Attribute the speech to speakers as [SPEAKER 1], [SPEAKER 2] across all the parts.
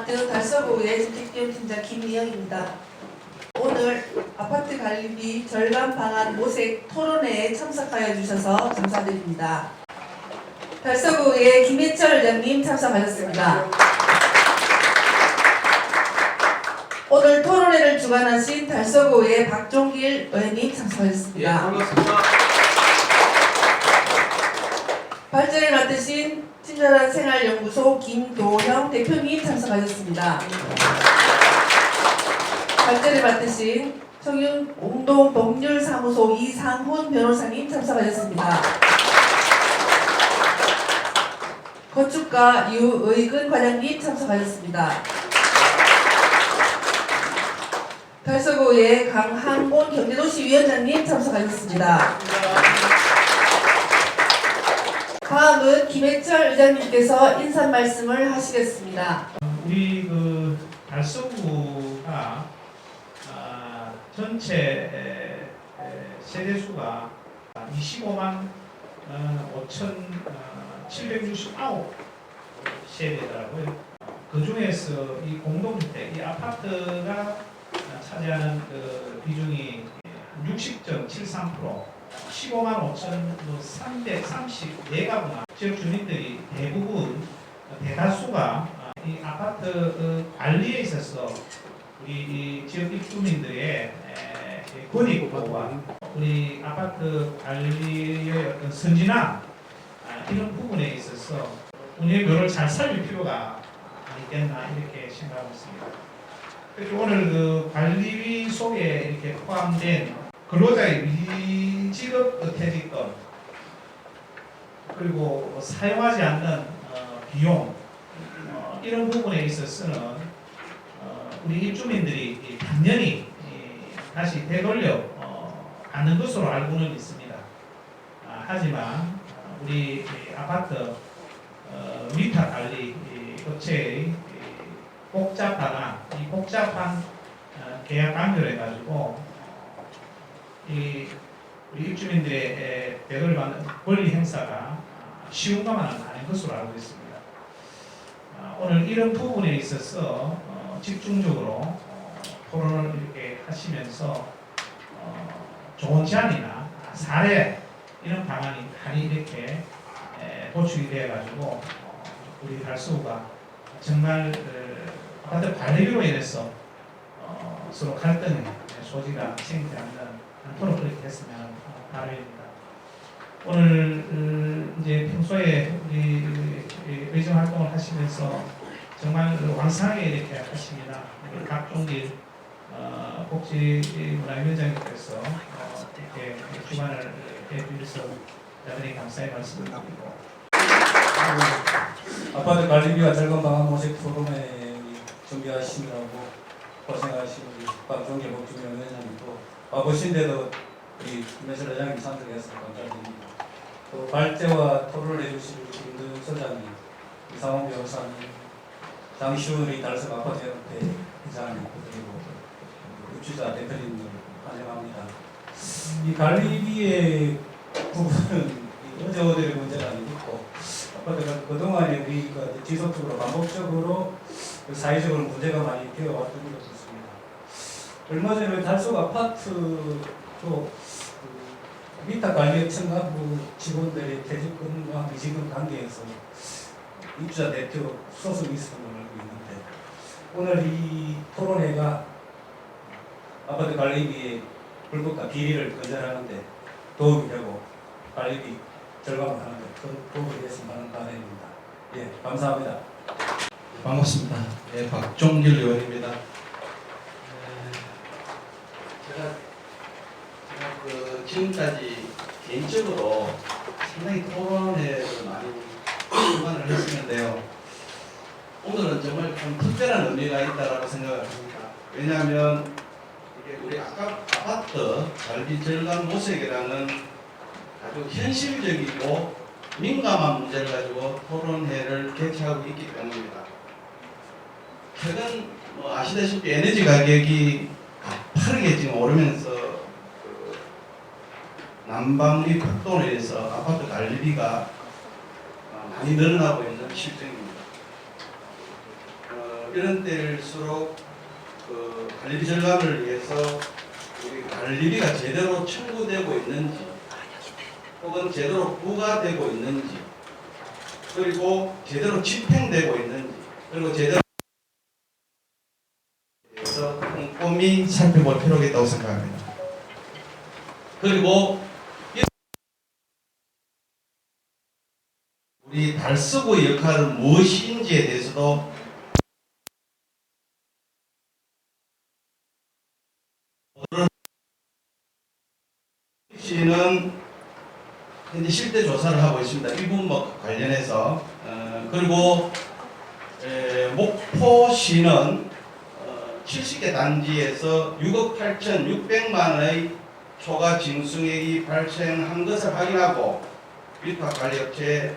[SPEAKER 1] 아파트 달서구의 주택기업팀장 김미영입니다. 오늘 아파트 관리비 절감 방안 모색 토론회에 참석하여 주셔서 감사드립니다. 달서구의 김혜철 의장님 참석하셨습니다. 오늘 토론회를 주관하신 달서구의 박종길 의원님 참석하셨습니다.
[SPEAKER 2] 예, 반갑습니다.
[SPEAKER 1] 발제를 맡으신 친절한 생활연구소 김도형 대표님 참석하셨습니다. 발제를 맡으신 청윤 공동 법률사무소 이상훈 변호사님 참석하셨습니다. 건축가 유의근 과장님 참석하셨습니다. 달서구의 강한곤 경제도시위원장님 참석하셨습니다. 다음은 김혜철 의장님께서 인사 말씀을 하시겠습니다.
[SPEAKER 3] 우리 그 달서구가 전체 세대수가 25만 5,769 세대더라고요. 그 중에서 이 공동주택, 이 아파트가 차지하는 그 비중이 60.73%, 15만 5,334가구나 지역 주민들이 대부분 대다수가 이 아파트 관리에 있어서 우리 지역 입주민들의 권익과 우리 아파트 관리의 어떤 선진화 이런 부분에 있어서 운영교를 잘 살릴 필요가 있겠나 이렇게 생각하고 있습니다. 그래서 오늘 그 관리비 속에 이렇게 포함된 근로자의 미지급 퇴직금 그리고 사용하지 않는 비용 이런 부분에 있어서는 우리 입주민들이 당연히 다시 되돌려 받는 것으로 알고는 있습니다. 하지만 우리 아파트 위탁 관리 업체의 복잡한 계약 관계를 해가지고 우리 입주민들의 되돌려 받는 권리 행사가 쉬운 것만은 아닌 것으로 알고 있습니다. 오늘 이런 부분에 있어서 집중적으로 토론을 이렇게 하시면서 좋은 제안이나 사례 이런 방안이 많이 이렇게 도출이 되어가지고 우리 달서구가 정말 아파트 관리비로 인해서 서로 갈등의 소지가 생기지 않는 토론을 그렇게 했으면 바람입니다. 오늘 이제 평소에 우리 의정 활동을 하시면서 정말 왕성하게 이렇게 하십니다. 박종길 복지문화위원장님께서 이렇게 주관을 해주셔서 대단히 감사의 말씀을 드리고
[SPEAKER 4] 아파트 관리비와 절감 방안 모색 토론회 준비하시느라고 고생하신 우리 박종길 복지문화위원장님도 와보신데도 우리 김혜철 회장님 참석해서 감사드립니다. 또 발제와 토론을 해주신 김도영 소장님, 이상훈 변호사님, 장시훈 우리 달서구 아파트협회 회장님 그리고 입주자 대표님들 환영합니다. 이 관리비의 부분은 어제 오늘의 문제가 아니고 아파트가 그동안에 우리가 지속적으로 반복적으로 사회적으로 문제가 많이 되어왔던 것 같습니다. 얼마 전에 달서구 아파트도 위탁 관리청가부 직원들의 퇴직금과 미지급 관계에서 입주자 대표 소송이 있었던 걸로 알고 있는데 오늘 이 토론회가 아파트 관리비의 불법과 비리를 근절하는 데 도움이 되고 관리비 절감을 하는 데 큰 도움이 됐으면 하는 바람입니다. 예, 감사합니다.
[SPEAKER 2] 반갑습니다. 네, 박종길 의원입니다. 제가 그 지금까지 개인적으로 상당히 토론회를 많이 주관을 했었는데요. 오늘은 정말 좀 특별한 의미가 있다고 생각을 합니다. 왜냐하면 이게 우리 아파트 관리 절감 모색이라는 아주 현실적이고 민감한 문제를 가지고 토론회를 개최하고 있기 때문입니다. 최근 아시다시피 에너지 가격이 가파르게 지금 오르면서 난방비 폭등으로 인해서 아파트 관리비가 많이 늘어나고 있는 실정입니다. 이런 때일수록 그 관리비 절감을 위해서 우리 관리비가 제대로 청구되고 있는지 혹은 제대로 부과되고 있는지 그리고 제대로 집행되고 있는지 그리고 제대로 대해서 꼼꼼히 살펴볼 필요가 있다고 생각합니다. 그리고 우리 달서구의 역할은 무엇인지에 대해서도 씨는 현재 실태 조사를 하고 있습니다. 이 부분과 관련해서 그리고 목포시는 70개 단지에서 6억 8,600만 원의 초과 징수액이 발생한 것을 확인하고 위탁관리업체에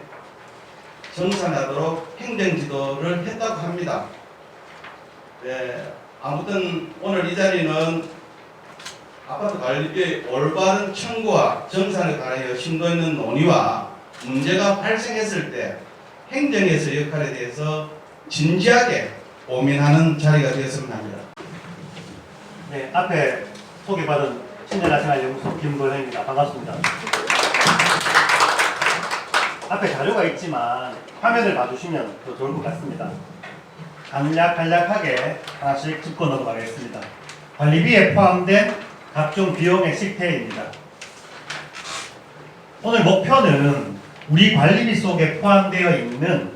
[SPEAKER 2] 정산하도록 행정지도를 했다고 합니다. 아무튼 오늘 이 자리는 아파트 관리비의 올바른 청구와 정산에 관하여 심도 있는 논의와 문제가 발생했을 때 행정에서의 역할에 대해서 진지하게 고민하는 자리가 되었으면 합니다.
[SPEAKER 5] 네, 앞에 소개받은 신재나생활연구소 김건혜입니다. 반갑습니다. 앞에 자료가 있지만 화면을 봐주시면 더 좋을 것 같습니다. 간략하게 하나씩 짚고 넘어가겠습니다. 관리비에 포함된 각종 비용의 실태입니다. 오늘 목표는 우리 관리비 속에 포함되어 있는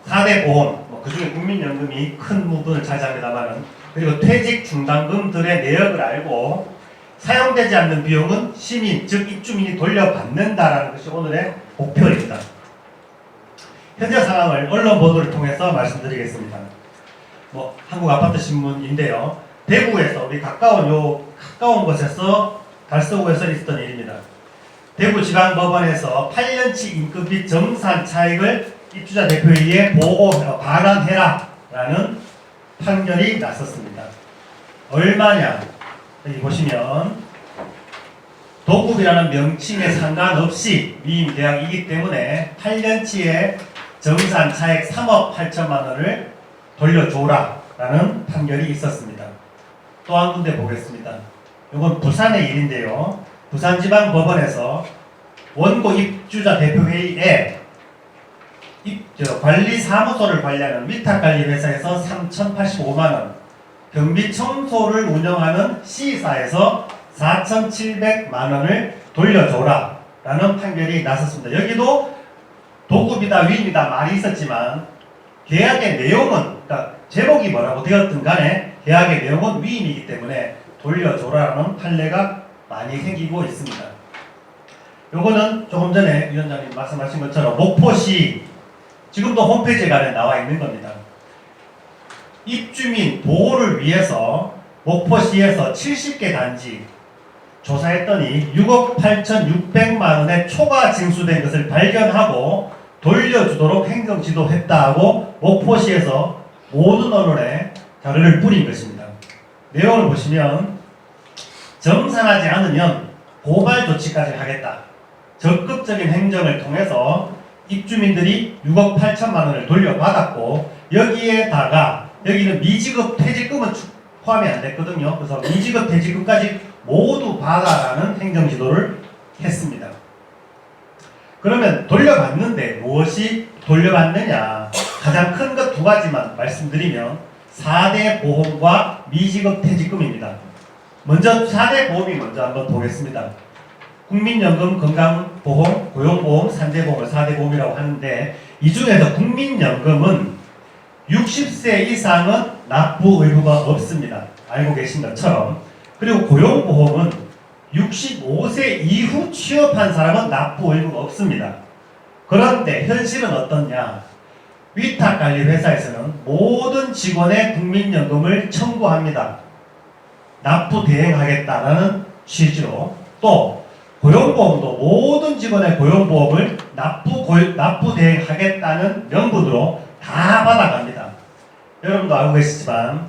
[SPEAKER 5] 4대 보험, 그중에 국민연금이 큰 부분을 차지합니다만 그리고 퇴직 중단금들의 내역을 알고 사용되지 않는 비용은 시민, 즉 입주민이 돌려받는다라는 것이 오늘의 목표입니다. 현재 상황을 언론 보도를 통해서 말씀드리겠습니다. 한국아파트신문인데요. 대구에서 우리 가까운 곳에서 달서구에서 있었던 일입니다. 대구지방법원에서 8년치 인건비 정산 차익을 입주자 대표회의에 반환해라라는 판결이 났었습니다. 얼마냐? 여기 보시면 도급이라는 명칭에 상관없이 위임 계약이기 때문에 8년치의 정산 차액 3억 8천만 원을 돌려줘라라는 판결이 있었습니다. 또 한 군데 보겠습니다. 이건 부산의 일인데요. 부산지방법원에서 원고 입주자 대표회의에 관리사무소를 관리하는 위탁관리회사에서 3,085만 원, 경비청소를 운영하는 C사에서 4,700만 원을 돌려줘라 라는 판결이 났었습니다. 여기도 도급이다 위임이다 말이 있었지만 계약의 내용은, 그러니까 제목이 뭐라고 되었든 간에 계약의 내용은 위임이기 때문에 돌려줘라라는 판례가 많이 생기고 있습니다. 요거는 조금 전에 위원장님 말씀하신 것처럼 목포시 지금도 홈페이지에 가면 나와 있는 겁니다. 입주민 보호를 위해서 목포시에서 70개 단지 조사했더니 6억 8,600만 원의 초과 징수된 것을 발견하고 돌려주도록 행정지도했다고 목포시에서 모든 언론에 자료를 뿌린 것입니다. 내용을 보시면 정산하지 않으면 고발 조치까지 하겠다. 적극적인 행정을 통해서 입주민들이 6억 8천만 원을 돌려받았고 여기에다가 여기는 미지급 퇴직금은 포함이 안 됐거든요. 그래서 미지급 퇴직금까지 모두 받아라는 행정지도를 했습니다. 그러면 돌려받는데 무엇이 돌려받느냐? 가장 큰 것 두 가지만 말씀드리면 4대 보험과 미지급 퇴직금입니다. 먼저 4대 보험이 먼저 한번 보겠습니다. 국민연금, 건강보험, 고용보험, 산재보험을 4대 보험이라고 하는데 이 중에서 국민연금은 60세 이상은 납부 의무가 없습니다. 알고 계신 것처럼. 그리고 고용보험은 65세 이후 취업한 사람은 납부 의무가 없습니다. 그런데 현실은 어떻냐? 위탁관리회사에서는 모든 직원의 국민연금을 청구합니다. 납부 대행하겠다라는 취지로 또 고용보험도 모든 직원의 고용보험을 납부 대행하겠다는 명분으로 다 받아갑니다. 여러분도 알고 계시지만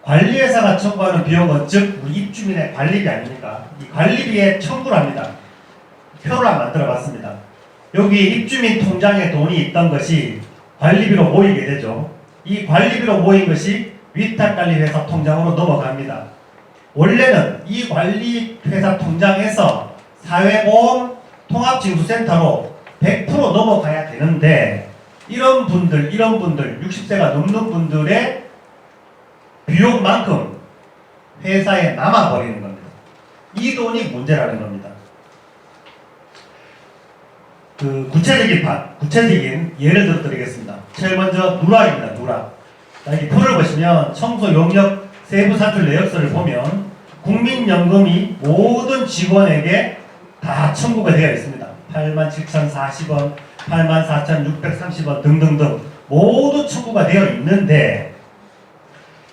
[SPEAKER 5] 관리회사가 청구하는 비용은 즉 우리 입주민의 관리비 아닙니까? 이 관리비에 청구를 합니다. 표를 한번 만들어 봤습니다. 여기 입주민 통장에 돈이 있던 것이 관리비로 모이게 되죠. 이 관리비로 모인 것이 위탁관리회사 통장으로 넘어갑니다. 원래는 이 관리회사 통장에서 사회보험 통합징수센터로 100% 넘어가야 되는데 이런 분들 60세가 넘는 분들의 비용만큼 회사에 남아버리는 겁니다. 이 돈이 문제라는 겁니다. 그 구체적인 예를 들어 드리겠습니다. 제일 먼저 누락입니다. 누락. 이 표를 보시면 청소 용역 세부 산출 내역서를 보면 국민연금이 모든 직원에게 다 청구가 되어 있습니다. 87,040원, 84,630원 등등등 모두 청구가 되어 있는데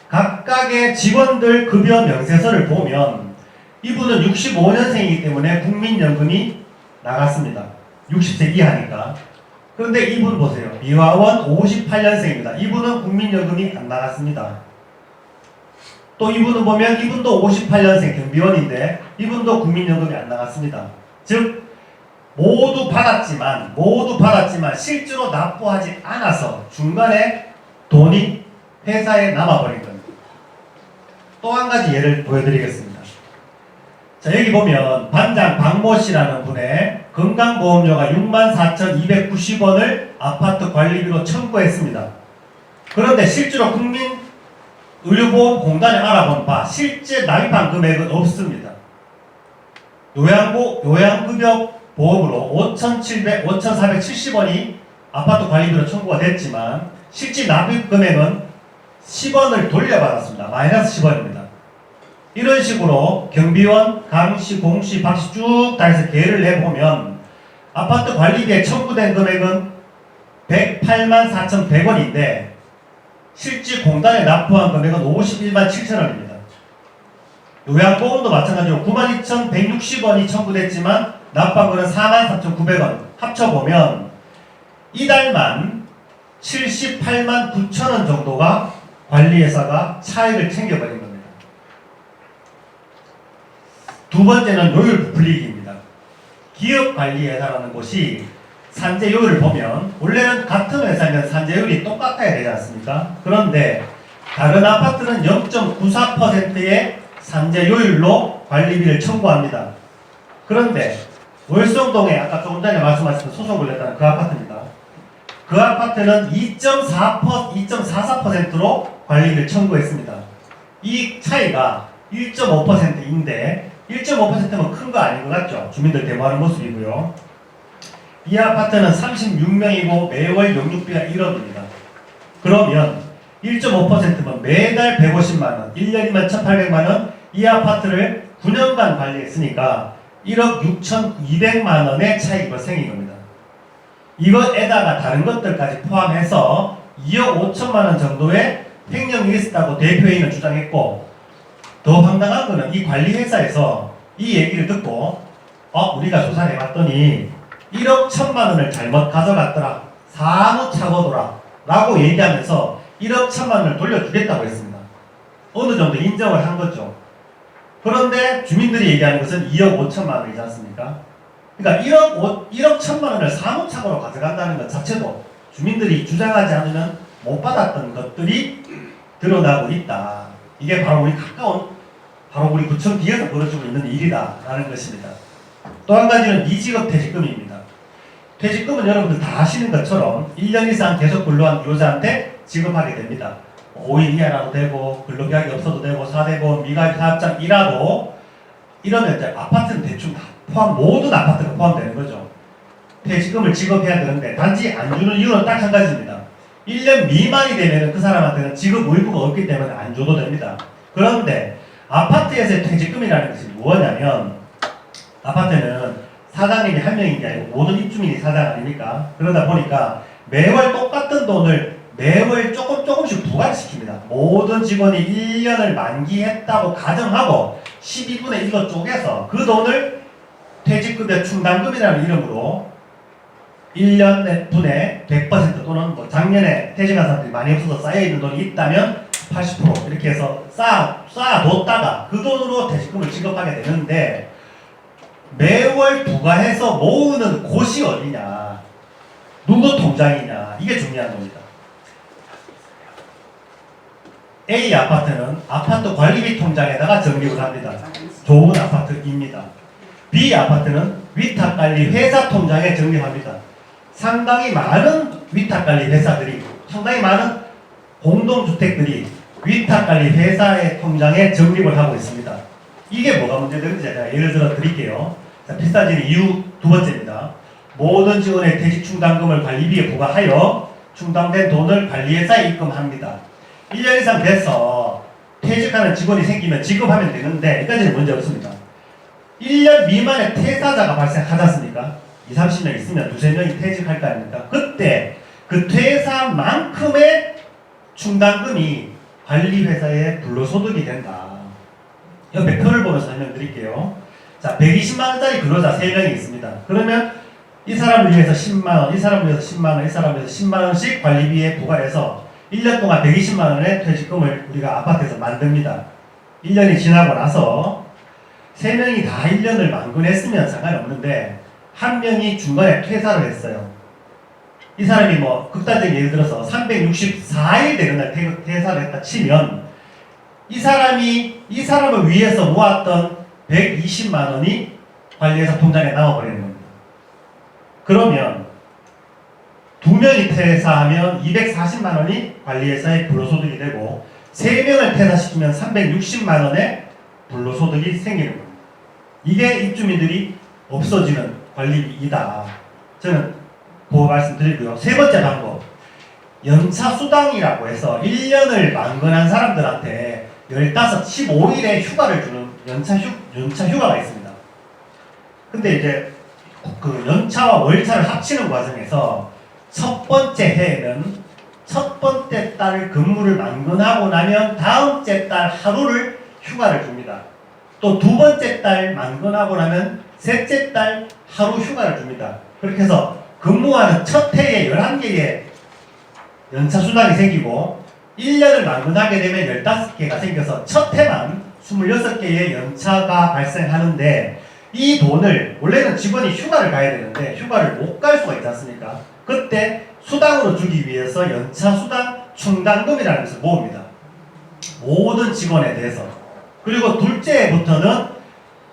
[SPEAKER 5] 각각의 직원들 급여 명세서를 보면 이분은 65년생이기 때문에 국민연금이 나갔습니다. 60세 이하니까. 그런데 이분 보세요. 미화원 58년생입니다. 이분은 국민연금이 안 나갔습니다. 또 이분은 보면 이분도 58년생 경비원인데 이분도 국민연금이 안 나갔습니다. 즉 모두 받았지만 실제로 납부하지 않아서 중간에 돈이 회사에 남아버린 겁니다. 또 한 가지 예를 보여드리겠습니다. 자, 여기 보면 반장 박모 씨라는 분의 건강보험료가 64,290원을 아파트 관리비로 청구했습니다. 그런데 실제로 국민의료보험공단에 알아본 바 실제 납입한 금액은 없습니다. 요양급여 보험으로 5,470원이 아파트 관리비로 청구가 됐지만 실제 납입 금액은 10원을 돌려받았습니다. 마이너스 10원입니다. 이런 식으로 경비원, 강씨, 공씨, 박씨 쭉 다 해서 계를 내보면 아파트 관리비에 청구된 금액은 108만 4,100원인데 실제 공단에 납부한 금액은 51만 7천원입니다. 요양보험도 마찬가지로 92,160원이 청구됐지만 납부한 거는 43,900원 합쳐보면 이달만 78만 9천원 정도가 관리회사가 차익을 챙겨버린 겁니다. 두 번째는 요율 부풀리기입니다. 기업관리회사라는 곳이 산재요율을 보면 원래는 같은 회사면 산재율이 똑같아야 되지 않습니까? 그런데 다른 아파트는 0.94%의 산재요율로 관리비를 청구합니다. 그런데 월성동에 아까 조금 전에 말씀하신 소송을 냈다는 그 아파트입니다. 그 아파트는 2.44%로 관리비를 청구했습니다. 이 차이가 1.5%인데 1.5%면 큰 거 아닌 것 같죠? 주민들 대모하는 모습이고요. 이 아파트는 36명이고 매월 용역비가 1억입니다. 그러면 1.5%면 매달 150만원, 1년이면 1,800만원 이 아파트를 9년간 관리했으니까 1억 6,200만원의 차익이 생긴 겁니다. 이것에다가 다른 것들까지 포함해서 2억 5천만원 정도의 횡령이 있었다고 대표인은 주장했고 더 황당한 거는 이 관리회사에서 이 얘기를 듣고 우리가 조사를 해봤더니 1억 1천만원을 잘못 가져갔더라. 사무착오더라. 라고 얘기하면서 1억 1천만원을 돌려주겠다고 했습니다. 어느 정도 인정을 한 거죠. 그런데 주민들이 얘기하는 것은 2억 5천만원이지 않습니까? 그러니까 1억 1천만원을 사무착오로 가져간다는 것 자체도 주민들이 주장하지 않으면 못 받았던 것들이 드러나고 있다. 이게 바로 우리 구청 뒤에서 벌어지고 있는 일이다라는 것입니다. 또 한 가지는 미지급 퇴직금입니다. 퇴직금은 여러분들 다 아시는 것처럼 1년 이상 계속 근로한 근로자한테 지급하게 됩니다. 5인 이하라도 되고 근로계약이 없어도 되고 4대 보험, 미가입 사업장 일하고 이러면 이제 아파트는 대충 다 모든 아파트가 포함되는 거죠. 퇴직금을 지급해야 되는데 단지 안 주는 이유는 딱 한 가지입니다. 1년 미만이 되면 그 사람한테는 지급 의무가 없기 때문에 안 줘도 됩니다. 그런데 아파트에서의 퇴직금이라는 것이 뭐냐면 아파트는 사장님이 한 명인 게 아니고 모든 입주민이 사장 아닙니까? 그러다 보니까 매월 똑같은 돈을 매월 조금씩 부과를 시킵니다. 모든 직원이 1년을 만기했다고 가정하고 12분의 1로 쪼개서 그 돈을 퇴직급여 충당금이라는 이름으로 1년 분에 100% 또는 작년에 퇴직한 사람들이 많이 없어서 쌓여있는 돈이 있다면 80% 이렇게 해서 쌓아뒀다가 그 돈으로 퇴직금을 지급하게 되는데 매월 부과해서 모으는 곳이 어디냐, 누구 통장이냐, 이게 중요한 겁니다. A 아파트는 아파트 관리비 통장에다가 적립을 합니다. 좋은 아파트입니다. B 아파트는 위탁관리 회사 통장에 적립합니다. 상당히 많은 위탁관리 회사들이, 상당히 많은 공동주택들이 위탁관리 회사의 통장에 적립을 하고 있습니다. 이게 뭐가 문제되는지 제가 예를 들어 드릴게요. 자, 비싸지는 이유 두 번째입니다. 모든 직원의 퇴직 충당금을 관리비에 부과하여 충당된 돈을 관리회사에 입금합니다. 1년 이상 돼서 퇴직하는 직원이 생기면 지급하면 되는데 여기까지는 문제 없습니다. 1년 미만의 퇴사자가 발생하지 않습니까? 20, 30년 있으면 두세 명이 퇴직할 거 아닙니까? 그때 그 퇴사만큼의 충당금이 관리회사에 불로소득이 된다. 옆에 표를 보면서 설명드릴게요. 자, 120만원짜리 근로자 3명이 있습니다. 그러면 이 사람을 위해서 10만원, 이 사람을 위해서 10만원, 이 사람을 위해서 10만원씩 관리비에 부과해서 1년 동안 120만원의 퇴직금을 우리가 아파트에서 만듭니다. 1년이 지나고 나서 3명이 다 1년을 만근했으면 상관이 없는데 한 명이 중간에 퇴사를 했어요. 이 사람이 뭐 극단적인 예를 들어서 364일 되는 날 퇴사를 했다 치면 이 사람을 위해서 모았던 120만원이 관리회사 통장에 남아버리는 겁니다. 그러면 2명이 퇴사하면 240만원이 관리회사의 불로소득이 되고 3명을 퇴사시키면 360만원의 불로소득이 생기는 겁니다. 이게 입주민들이 없어지는 관리비이다. 저는 그 말씀드리고요. 세 번째 방법, 연차수당이라고 해서 1년을 만근한 사람들한테 15일의 휴가를 주는 연차 휴가가 있습니다. 근데 이제 그 연차와 월차를 합치는 과정에서 첫 번째 해에는 첫 번째 달 근무를 만근하고 나면 다음째 달 하루를 휴가를 줍니다. 또 두 번째 달 만근하고 나면 셋째 달 하루 휴가를 줍니다. 그렇게 해서 근무하는 첫 해에 11개의 연차 수당이 생기고 1년을 만근하게 되면 15개가 생겨서 첫 해만 26개의 연차가 발생하는데 이 돈을 원래는 직원이 휴가를 가야 되는데 휴가를 못 갈 수가 있지 않습니까? 그때 수당으로 주기 위해서 연차 수당 충당금이라는 것을 모읍니다. 모든 직원에 대해서. 그리고 둘째 해부터는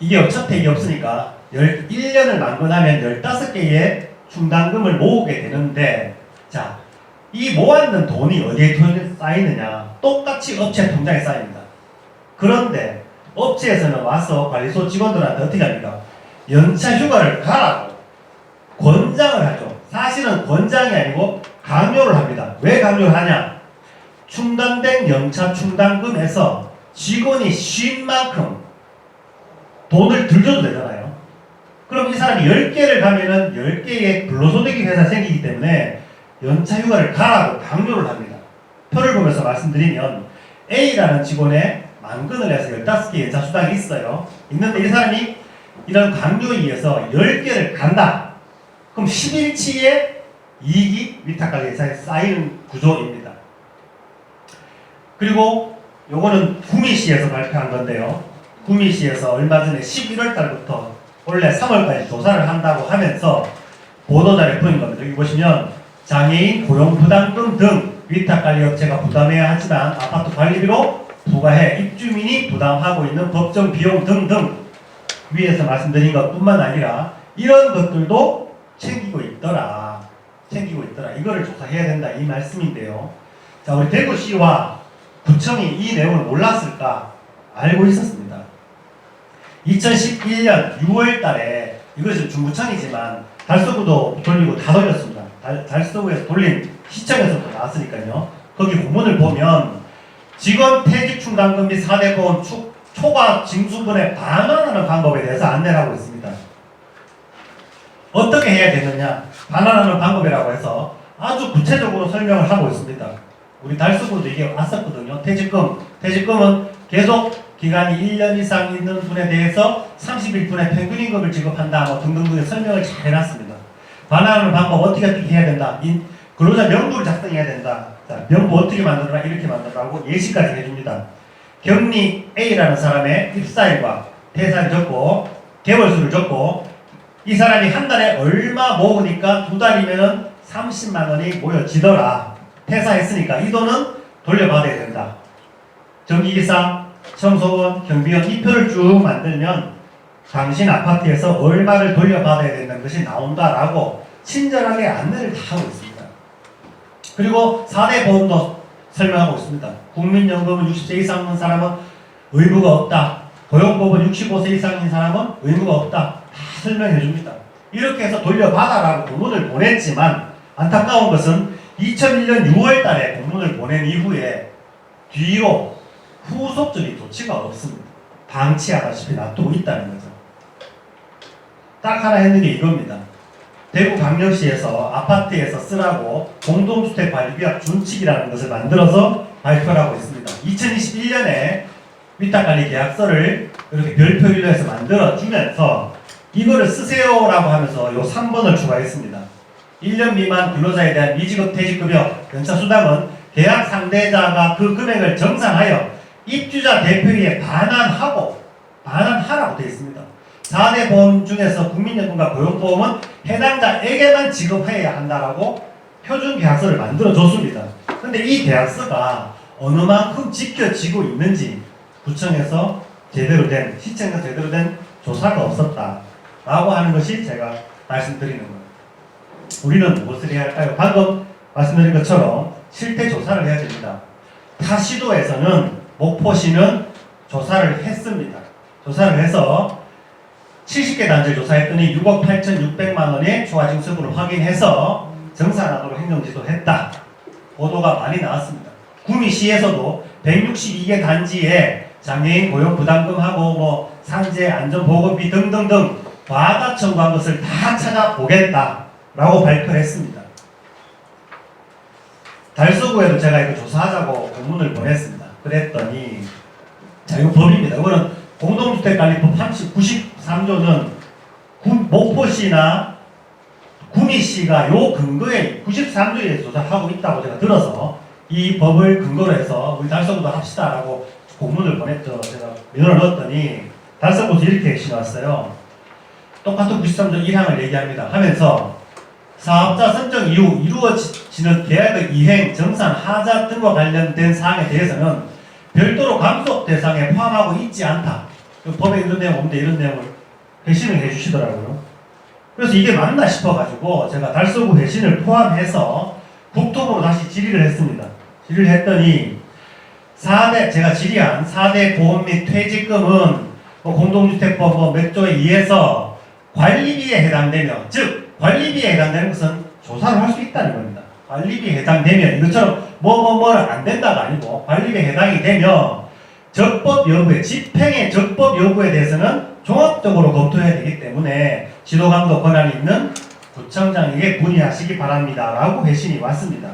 [SPEAKER 5] 이게 첫 해 이게 없으니까 1년을 만근하면 15개의 충당금을 모으게 되는데 자, 이 모았는 돈이 어디에 쌓이느냐? 똑같이 업체 통장에 쌓입니다. 그런데 업체에서는 와서 관리소 직원들한테 어떻게 합니까? 연차 휴가를 가라고 권장을 하죠. 사실은 권장이 아니고 강요를 합니다. 왜 강요를 하냐? 충당된 연차 충당금에서 직원이 쉰 만큼 돈을 들 줘도 되잖아요. 그럼 이 사람이 10개를 가면은 10개의 불로소득이 회사 생기기 때문에 연차 휴가를 가라고 강요를 합니다. 표를 보면서 말씀드리면 A라는 직원의 만근을 해서 15개 연차 수당이 있어요. 있는데 이 사람이 이런 강요에 의해서 10개를 간다. 그럼 10일치의 이익이 위탁관리회사에 쌓이는 구조입니다. 그리고 요거는 구미시에서 발표한 건데요. 구미시에서 얼마 전에 11월 달부터 원래 3월까지 조사를 한다고 하면서 보도자료에 보인 겁니다. 여기 보시면 장애인 고용부담금 등 위탁관리업체가 부담해야 하지만 아파트 관리비로 부과해 입주민이 부담하고 있는 법정 비용 등등 위에서 말씀드린 것뿐만 아니라 이런 것들도 챙기고 있더라. 이거를 조사해야 된다 이 말씀인데요. 자, 우리 대구시와 구청이 이 내용을 몰랐을까? 알고 있었습니다. 2011년 6월 달에 이것은 중구청이지만 달서구도 돌리고 다 돌렸습니다. 달서구에서 돌린 시청에서도 나왔으니까요. 거기 공문을 보면 직원 퇴직 충당금 및 4대 보험 초과 징수분에 반환하는 방법에 대해서 안내를 하고 있습니다. 어떻게 해야 되느냐? 반환하는 방법이라고 해서 아주 구체적으로 설명을 하고 있습니다. 우리 달서구도 이게 왔었거든요. 퇴직금은 계속 기간이 1년 이상 있는 분에 대해서 30일분의 평균임금을 지급한다. 뭐 등등등의 설명을 잘 해놨습니다. 반환하는 방법 어떻게 해야 된다. 근로자 명부를 작성해야 된다. 자, 명부 어떻게 만들어라 이렇게 만들라고 예시까지 해줍니다. 격리 A라는 사람의 입사일과 퇴사를 적고 개월수를 적고 이 사람이 한 달에 얼마 모으니까 두 달이면은 30만 원이 모여지더라. 퇴사했으니까 이 돈은 돌려받아야 된다. 전기기사, 청소원, 경비원 이 표를 쭉 만들면 당신 아파트에서 얼마를 돌려받아야 된다는 것이 나온다라고 친절하게 안내를 다 하고 있습니다. 그리고 4대 보험도 설명하고 있습니다. 국민연금은 60세 이상인 사람은 의무가 없다. 고용보험은 65세 이상인 사람은 의무가 없다. 다 설명해 줍니다. 이렇게 해서 돌려받아라고 공문을 보냈지만 안타까운 것은 2001년 6월 달에 공문을 보낸 이후에 뒤로 후속적인 조치가 없습니다. 방치하다시피 놔두고 있다는 거죠. 딱 하나 했는 게 이겁니다. 대구광역시에서 아파트에서 쓰라고 공동주택관리규약 준칙이라는 것을 만들어서 발표를 하고 있습니다. 2021년에 위탁관리계약서를 이렇게 별표일로 해서 만들어주면서 이거를 쓰세요라고 하면서 요 3번을 추가했습니다. 1년 미만 근로자에 대한 미지급 퇴직급여 연차수당은 계약 상대자가 그 금액을 정산하여 입주자 대표에 반환하라고 되어 있습니다. 4대 보험 중에서 국민연금과 고용보험은 해당자에게만 지급해야 한다라고 표준 계약서를 만들어 줬습니다. 근데 이 계약서가 어느 만큼 지켜지고 있는지 구청에서 시청에서 제대로 된 조사가 없었다라고 하는 것이 제가 말씀드리는 거예요. 우리는 무엇을 해야 할까요? 방금 말씀드린 것처럼 실태 조사를 해야 됩니다. 타 시도에서는 목포시는 조사를 했습니다. 조사를 해서 70개 단지를 조사했더니 6억 8,600만 원의 초과징수분을 확인해서 정산하도록 행정지도했다. 보도가 많이 나왔습니다. 구미시에서도 162개 단지에 장애인 고용 부담금하고 상제 안전보건비 등등등 과다 청구한 것을 다 찾아보겠다라고 발표했습니다. 달서구에도 제가 이거 조사하자고 공문을 보냈습니다. 그랬더니 자 이거 법입니다. 이거는 공동주택관리법 93조는 목포시나 구미시가 요 근거에 93조에 조사하고 있다고 제가 들어서 이 법을 근거로 해서 우리 달서구도 합시다라고 공문을 보냈죠. 제가 민원을 넣었더니 달서구에서 이렇게 신왔어요. 똑같은 93조 1항을 얘기합니다. 하면서 사업자 선정 이후 이루어지는 계약의 이행, 정산, 하자 등과 관련된 사항에 대해서는 별도로 감속 대상에 포함하고 있지 않다. 법에 이런 내용 없는데 이런 내용을 회신을 해주시더라고요. 그래서 이게 맞나 싶어가지고 제가 달서구 회신을 포함해서 국토부로 다시 질의를 했습니다. 질의를 했더니 제가 질의한 4대 보험 및 퇴직금은 공동주택법 몇 조에 의해서 관리비에 해당되며, 즉 관리비에 해당되는 것은 조사를 할 수 있다는 겁니다. 관리비에 해당되면 이것처럼 뭐를 안 된다가 아니고 관리비에 해당이 되며 적법 여부에 집행의 적법 여부에 대해서는 종합적으로 검토해야 되기 때문에 지도감독 권한이 있는 구청장에게 문의하시기 바랍니다. 라고 회신이 왔습니다.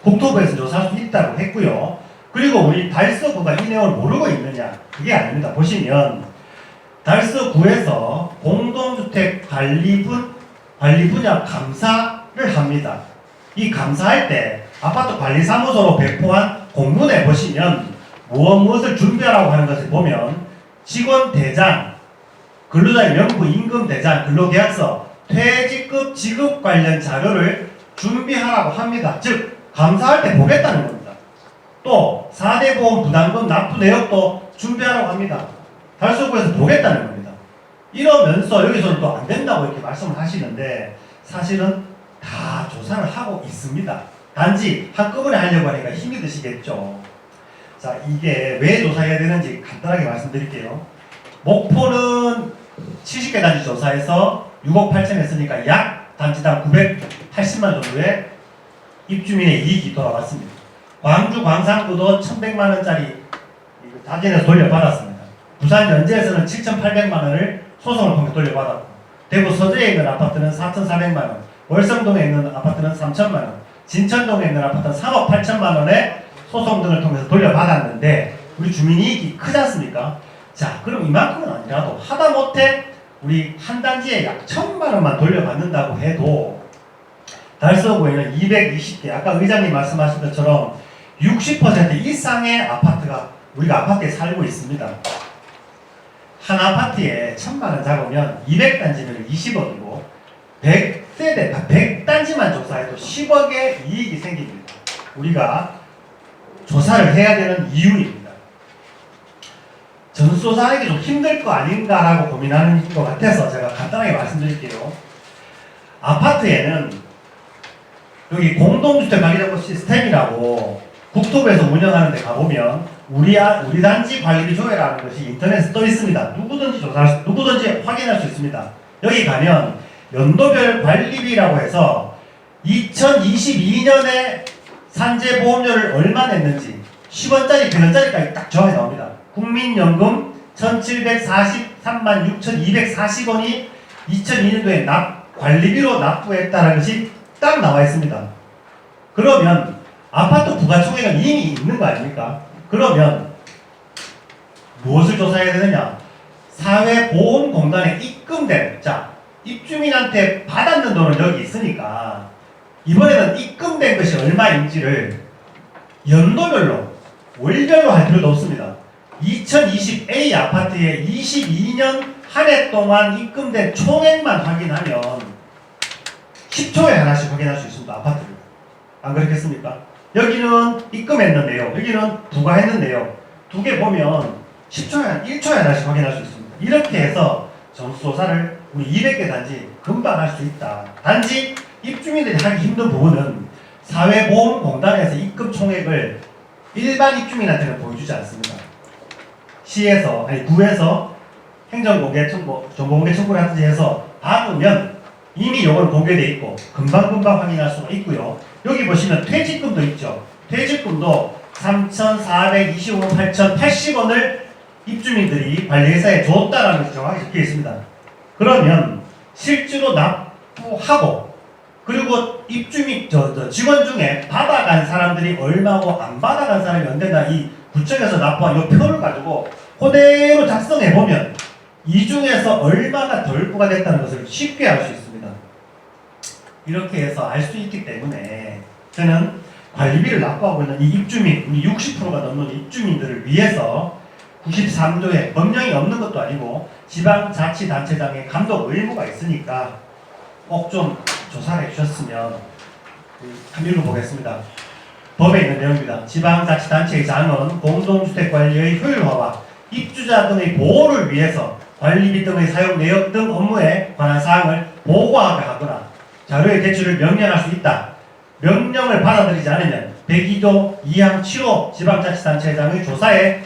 [SPEAKER 5] 국토부에서 조사할 수 있다고 했고요. 그리고 우리 달서구가 이 내용을 모르고 있느냐? 그게 아닙니다. 보시면 달서구에서 공동주택 관리 분야 감사를 합니다. 이 감사할 때 아파트 관리사무소로 배포한 공문에 보시면 무엇을 준비하라고 하는 것을 보면 직원 대장, 근로자의 명부 임금 대장, 근로계약서, 퇴직급 지급 관련 자료를 준비하라고 합니다. 즉 감사할 때 보겠다는 겁니다. 또 4대 보험 부담금 납부 내역도 준비하라고 합니다. 달서구에서 보겠다는 겁니다. 이러면서 여기서는 또 안 된다고 이렇게 말씀을 하시는데 사실은 다 조사를 하고 있습니다. 단지 한꺼번에 하려고 하니까 힘이 드시겠죠. 자, 이게 왜 조사해야 되는지 간단하게 말씀드릴게요. 목포는 70개 단지 조사해서 6억 8천 했으니까 약 단지당 980만 정도의 입주민의 이익이 돌아왔습니다. 광주 광산구도 1,100만 원짜리 자진해서 돌려받았습니다. 부산 연제에서는 7,800만 원을 소송을 통해 돌려받았고, 대구 서재에 있는 아파트는 4,400만 원, 월성동에 있는 아파트는 3,000만 원, 진천동에 있는 아파트는 3억 8천만 원의 소송 등을 통해서 돌려받았는데 우리 주민이익이 크지 않습니까? 자, 그럼 이만큼은 아니라도 하다못해 우리 한 단지에 약 1,000만 원만 돌려받는다고 해도 달서구에는 220개, 아까 의장님 말씀하신 것처럼 60% 이상의 아파트가 우리가 아파트에 살고 있습니다. 한 아파트에 1,000만 원 잡으면 200단지면 20억이고 100세대, 100단지만 조사해도 10억의 이익이 생깁니다. 우리가 조사를 해야 되는 이유입니다. 전수조사하기 좀 힘들 거 아닌가라고 고민하는 것 같아서 제가 간단하게 말씀드릴게요. 아파트에는 여기 공동주택관리정보 시스템이라고 국토부에서 운영하는 데 가보면 우리 단지 관리비 조회라는 것이 인터넷에 떠 있습니다. 누구든지 확인할 수 있습니다. 여기 가면 연도별 관리비라고 해서 2022년에 산재보험료를 얼마 냈는지 10원짜리, 100원짜리까지 딱 정확히 나옵니다. 국민연금 1,743만 6,240원이 2002년도에 관리비로 납부했다는 것이 딱 나와 있습니다. 그러면 아파트 부가총액은 이미 있는 거 아닙니까? 그러면 무엇을 조사해야 되느냐? 사회보험공단에 입금된, 입주민한테 받았는 돈은 여기 있으니까 이번에는 입금된 것이 얼마인지를 연도별로, 월별로 할 필요도 없습니다. 2020A 아파트에 22년 한 해 동안 입금된 총액만 확인하면 10초에 하나씩 확인할 수 있습니다. 아파트를. 안 그렇겠습니까? 여기는 입금했는 내용, 여기는 부과했는 내용 두 개 보면 1초에 하나씩 확인할 수 있습니다. 이렇게 해서 전수조사를 우리 200개 단지 금방 할 수 있다. 단지 입주민들이 하기 힘든 부분은 사회보험공단에서 입금 총액을 일반 입주민한테는 보여주지 않습니다. 구에서 행정공개 청구, 정보공개 청구를 하든지 해서 받으면 이미 요건 공개되어 있고 금방금방 확인할 수가 있고요. 여기 보시면 퇴직금도 있죠. 퇴직금도 3,425원, 8,080원을 입주민들이 관리회사에 줬다라는 것이 정확히 적혀 있습니다. 그러면 실제로 납부하고 그리고 입주민 직원 중에 받아간 사람들이 얼마고 안 받아간 사람이 언제나 이 구청에서 납부한 이 표를 가지고 그대로 작성해 보면 이 중에서 얼마가 덜 부과됐다는 것을 쉽게 알 수 있습니다. 이렇게 해서 알 수 있기 때문에 저는 관리비를 납부하고 있는 이 입주민, 우리 60%가 넘는 입주민들을 위해서 93조에 법령이 없는 것도 아니고 지방자치단체장의 감독 의무가 있으니까 꼭 좀 조사를 해주셨으면 한 읽어보겠습니다. 법에 있는 내용입니다. 지방자치단체의 장은 공동주택관리의 효율화와 입주자 등의 보호를 위해서 관리비 등의 사용 내역 등 업무에 관한 사항을 보고하거나 자료의 제출을 명령할 수 있다. 명령을 받아들이지 않으면 102조 2항 7호 지방자치단체장의 조사에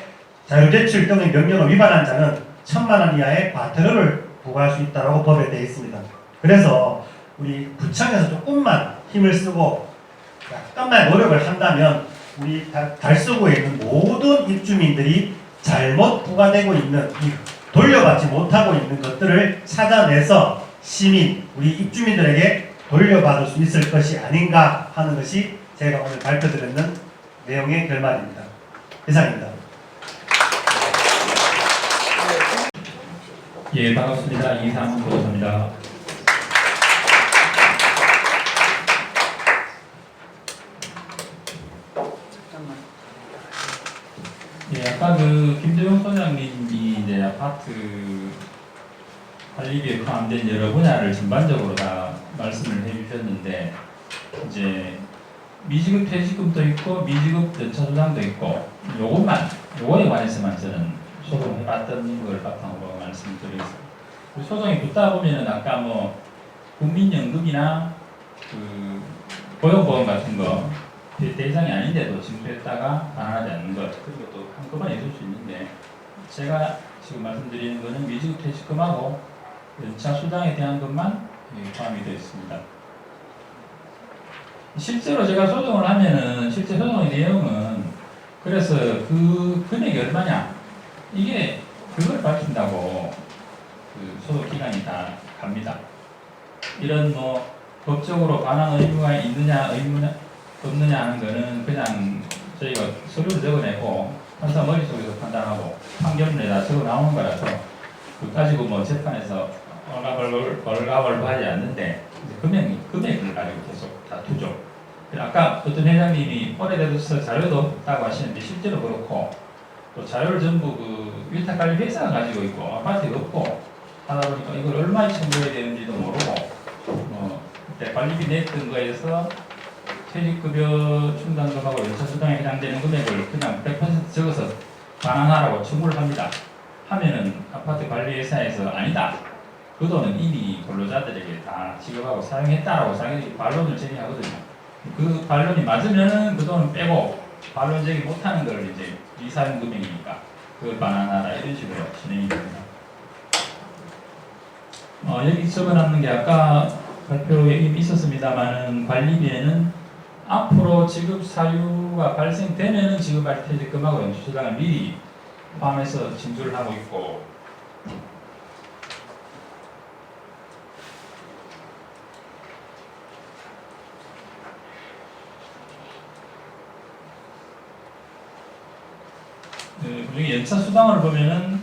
[SPEAKER 5] 자료 제출 등의 명령을 위반한 자는 1,000만 원 이하의 과태료를 부과할 수 있다고 법에 되어 있습니다. 그래서 우리 구청에서 조금만 힘을 쓰고 약간만 노력을 한다면 우리 달서구에 있는 모든 입주민들이 잘못 부과되고 있는 이 돌려받지 못하고 있는 것들을 찾아내서 시민, 우리 입주민들에게 돌려받을 수 있을 것이 아닌가 하는 것이 제가 오늘 발표드리는 내용의 결말입니다. 이상입니다.
[SPEAKER 6] 예, 반갑습니다. 이상훈 변호사입니다. 예, 아까 김도영 소장님이 이제 아파트 관리비에 포함된 여러 분야를 전반적으로 다 말씀을 해주셨는데, 이제 미지급 퇴직금도 있고 미지급 연차수당도 있고 요거에 관해서만 저는 소송해봤던 걸 바탕으로 말씀드리겠습니다. 소송이 붙다 보면은 아까 국민연금이나 고용보험 같은 거 대상이 아닌데도 징수했다가 반환하지 않는 것, 그리고 또 한꺼번에 있을 수 있는데, 제가 지금 말씀드리는 거는 미지급 퇴직금하고 연차 수당에 대한 것만 포함이 되어 있습니다. 실제로 제가 소송을 하면은 실제 소송의 내용은 그래서 그 금액이 얼마냐 이게 그걸 밝힌다고 소송 기간이 다 갑니다. 이런 법적으로 반환 의무가 있느냐 없느냐 하는 거는 그냥 저희가 서류를 적어내고 판사 머릿속에서 판단하고 판결문에다 적어 나오는 거라서 그 가지고 재판에서 얼가벌하지 않는데 금액을 가지고 계속 다투죠. 아까 어떤 회장님이 오래돼서 자료도 없다고 하시는데 실제로 그렇고 또 자료를 전부 위탁관리 회사가 가지고 있고 아파트가 없고 하다 보니까 이걸 얼마에 청구해야 되는지도 모르고 그때 관리비 냈던 거에서 퇴직급여 충당금하고 연차수당에 해당되는 금액을 그냥 100% 적어서 반환하라고 청구를 합니다. 하면은 아파트 관리회사에서 아니다. 그 돈은 이미 근로자들에게 다 지급하고 사용했다라고 자기들이 반론을 제기하거든요. 그 반론이 맞으면은 그 돈은 빼고 반론 제기 못하는 걸 이제 미사용 금액이니까 그걸 반환하라 이런 식으로 진행이 됩니다. 여기 적어놨는 게 아까 발표에 이미 있었습니다만은 관리비에는 앞으로 지급 사유가 발생되면은 지급할 퇴직금하고 연수수당을 미리 포함해서 징수를 하고 있고 그중에 연차 수당을 보면은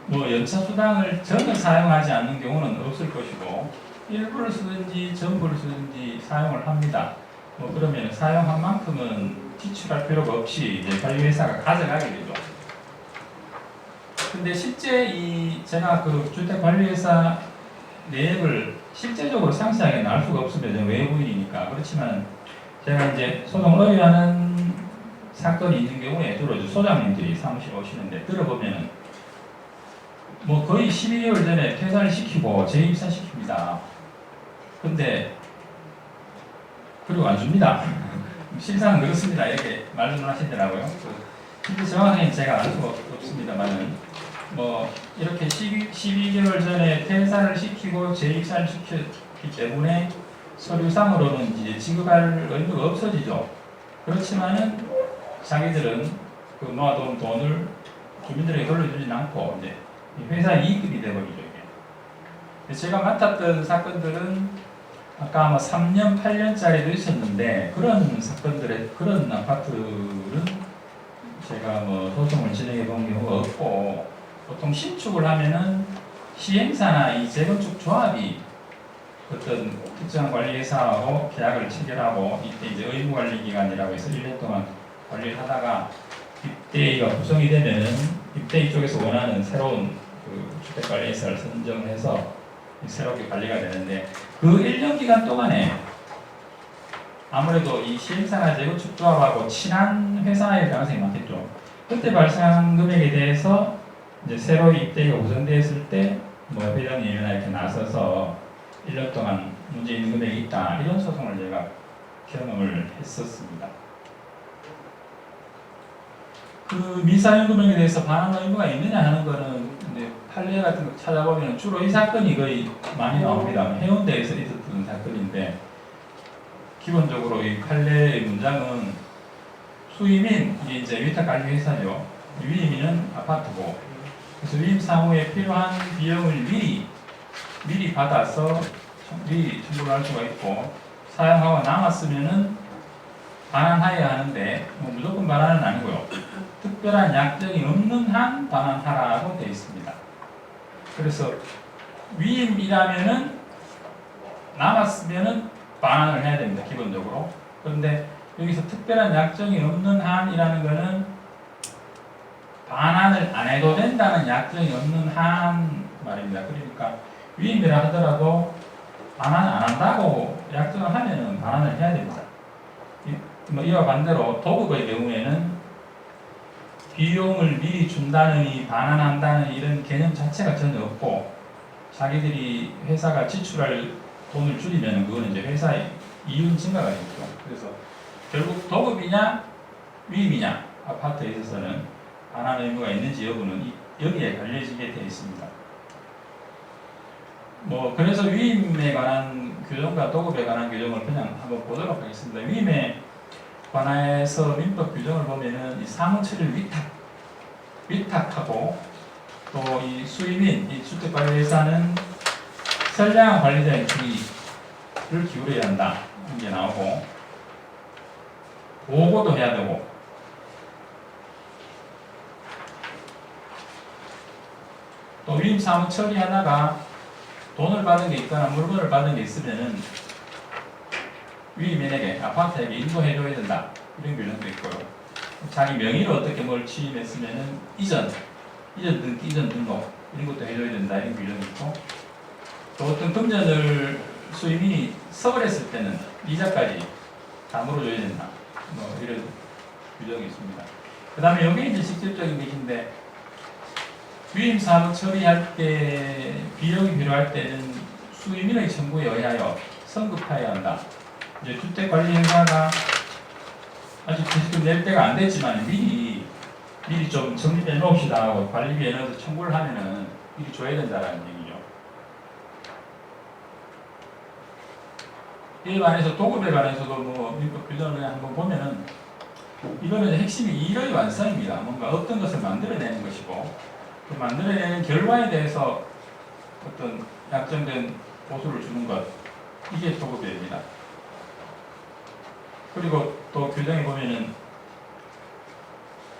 [SPEAKER 6] 뭐 연차 수당을 전혀 사용하지 않는 경우는 없을 것이고 일부를 쓰든지 전부를 쓰든지 사용을 합니다. 뭐 그러면 사용한 만큼은 지출할 필요가 없이 이제 관리회사가 가져가게 되죠. 근데 실제 제가 그 주택관리회사 내역을 실제적으로 상세하게는 알 수가 없습니다. 외부인이니까. 그렇지만 제가 이제 소송을 의뢰하는 사건이 있는 경우에 주로 소장님들이 사무실 오시는데 들어보면은 뭐 거의 12개월 전에 퇴사를 시키고 재입사시킵니다. 근데 그리고 안 줍니다. 실상은 그렇습니다. 이렇게 말씀하시더라고요. 근데 정확하게 제가 알 수가 없습니다만은 뭐 이렇게 12개월 전에 퇴사를 시키고 재입사를 시켰기 때문에 서류상으로는 이제 지급할 의무가 없어지죠. 그렇지만은 자기들은 그 모아둔 돈을 주민들에게 돌려주진 않고 이제 회사 이익금이 되버리죠 이게. 제가 맡았던 사건들은 아까 아마 3년, 8년짜리도 있었는데 그런 사건들의 그런 아파트는 제가 뭐 소송을 진행해 본 경우가 없고 보통 신축을 하면은 시행사나 이 재건축 조합이 어떤 특정한 관리회사하고 계약을 체결하고 이때 이제 의무관리기간이라고 해서 1년 동안 관리를 하다가 입대위가 구성이 되면은 입대위 쪽에서 원하는 새로운 그 주택관리회사를 선정해서 새롭게 관리가 되는데 그 1년 기간 동안에 아무래도 이 시행사나 재건축조합하고 친한 회사일 가능성이 많겠죠. 그때 발생한 금액에 대해서 이제 새로 입대가 구성되었을 때 뭐 회장님이나 이렇게 나서서 1년 동안 문제 있는 금액이 있다 이런 소송을 제가 경험을 했었습니다. 그 미사용 금액에 대해서 반환 의무가 있느냐 하는 거는 이제 판례 같은 거 찾아보면 주로 이 사건이 거의 많이 나옵니다. 해운대에서 있었던 사건인데 기본적으로 이 판례의 문장은 수임인 이제 위탁관리회사죠. 위임인은 아파트고 그래서 위임 사무에 필요한 비용을 미리 받아서 미리 청구를 할 수가 있고 사용하고 남았으면은 반환하여야 하는데 뭐 무조건 반환은 아니고요. 특별한 약정이 없는 한 반환하라고 되어 있습니다. 그래서 위임이라면은 남았으면은 반환을 해야 됩니다. 기본적으로. 그런데 여기서 특별한 약정이 없는 한이라는 거는 반환을 안 해도 된다는 약정이 없는 한 말입니다. 그러니까 위임이라 하더라도 반환 안 한다고 약정을 하면은 반환을 해야 됩니다. 이와 반대로 도급의 경우에는 비용을 미리 준다느니 반환한다는 이런 개념 자체가 전혀 없고 자기들이 회사가 지출할 돈을 줄이면 그거는 이제 회사의 이윤 증가가 있죠. 그래서 결국 도급이냐 위임이냐 아파트에 있어서는 반환 의무가 있는지 여부는 여기에 달려지게 되어 있습니다. 뭐 그래서 위임에 관한 규정과 도급에 관한 규정을 그냥 한번 보도록 하겠습니다. 위임에 관해서 민법 규정을 보면은 이 사무처를 위탁하고 또 이 수임인 이 주택관리회사는 선량한 관리자의 지위를 기울여야 한다 이런 게 나오고 보고도 해야 되고 또 위임 사무 처리하다가 돈을 받은 게 있거나 물건을 받은 게 있으면은 위임인에게 아파트에게 인도해줘야 된다 이런 규정도 있고요. 자기 명의로 어떻게 뭘 취임했으면은 이전 등록 이런 것도 해줘야 된다 이런 규정이 있고 또 어떤 금전을 수임인이 서거했을 때는 이자까지 다 물어줘야 된다 뭐 이런 규정이 있습니다. 그 다음에 여기 이제 직접적인 것인데 위임 사업 처리할 때 비용이 필요할 때는 수의민의 청구에 의하여 성급해야 한다. 이제 주택관리회사가 아직 지금 낼 때가 안 됐지만 미리 좀 정립해 놓읍시다 하고 관리비에는 청구를 하면은 미리 줘야 된다라는 얘기죠. 이에 관해서 도급에 관해서도 뭐 민법 규정을 그냥 한번 보면은 이거는 핵심이 일의 완성입니다. 뭔가 어떤 것을 만들어내는 것이고 그 만들어내는 결과에 대해서 어떤 약정된 보수를 주는 것 이게 도급입니다. 그리고 또 규정에 보면은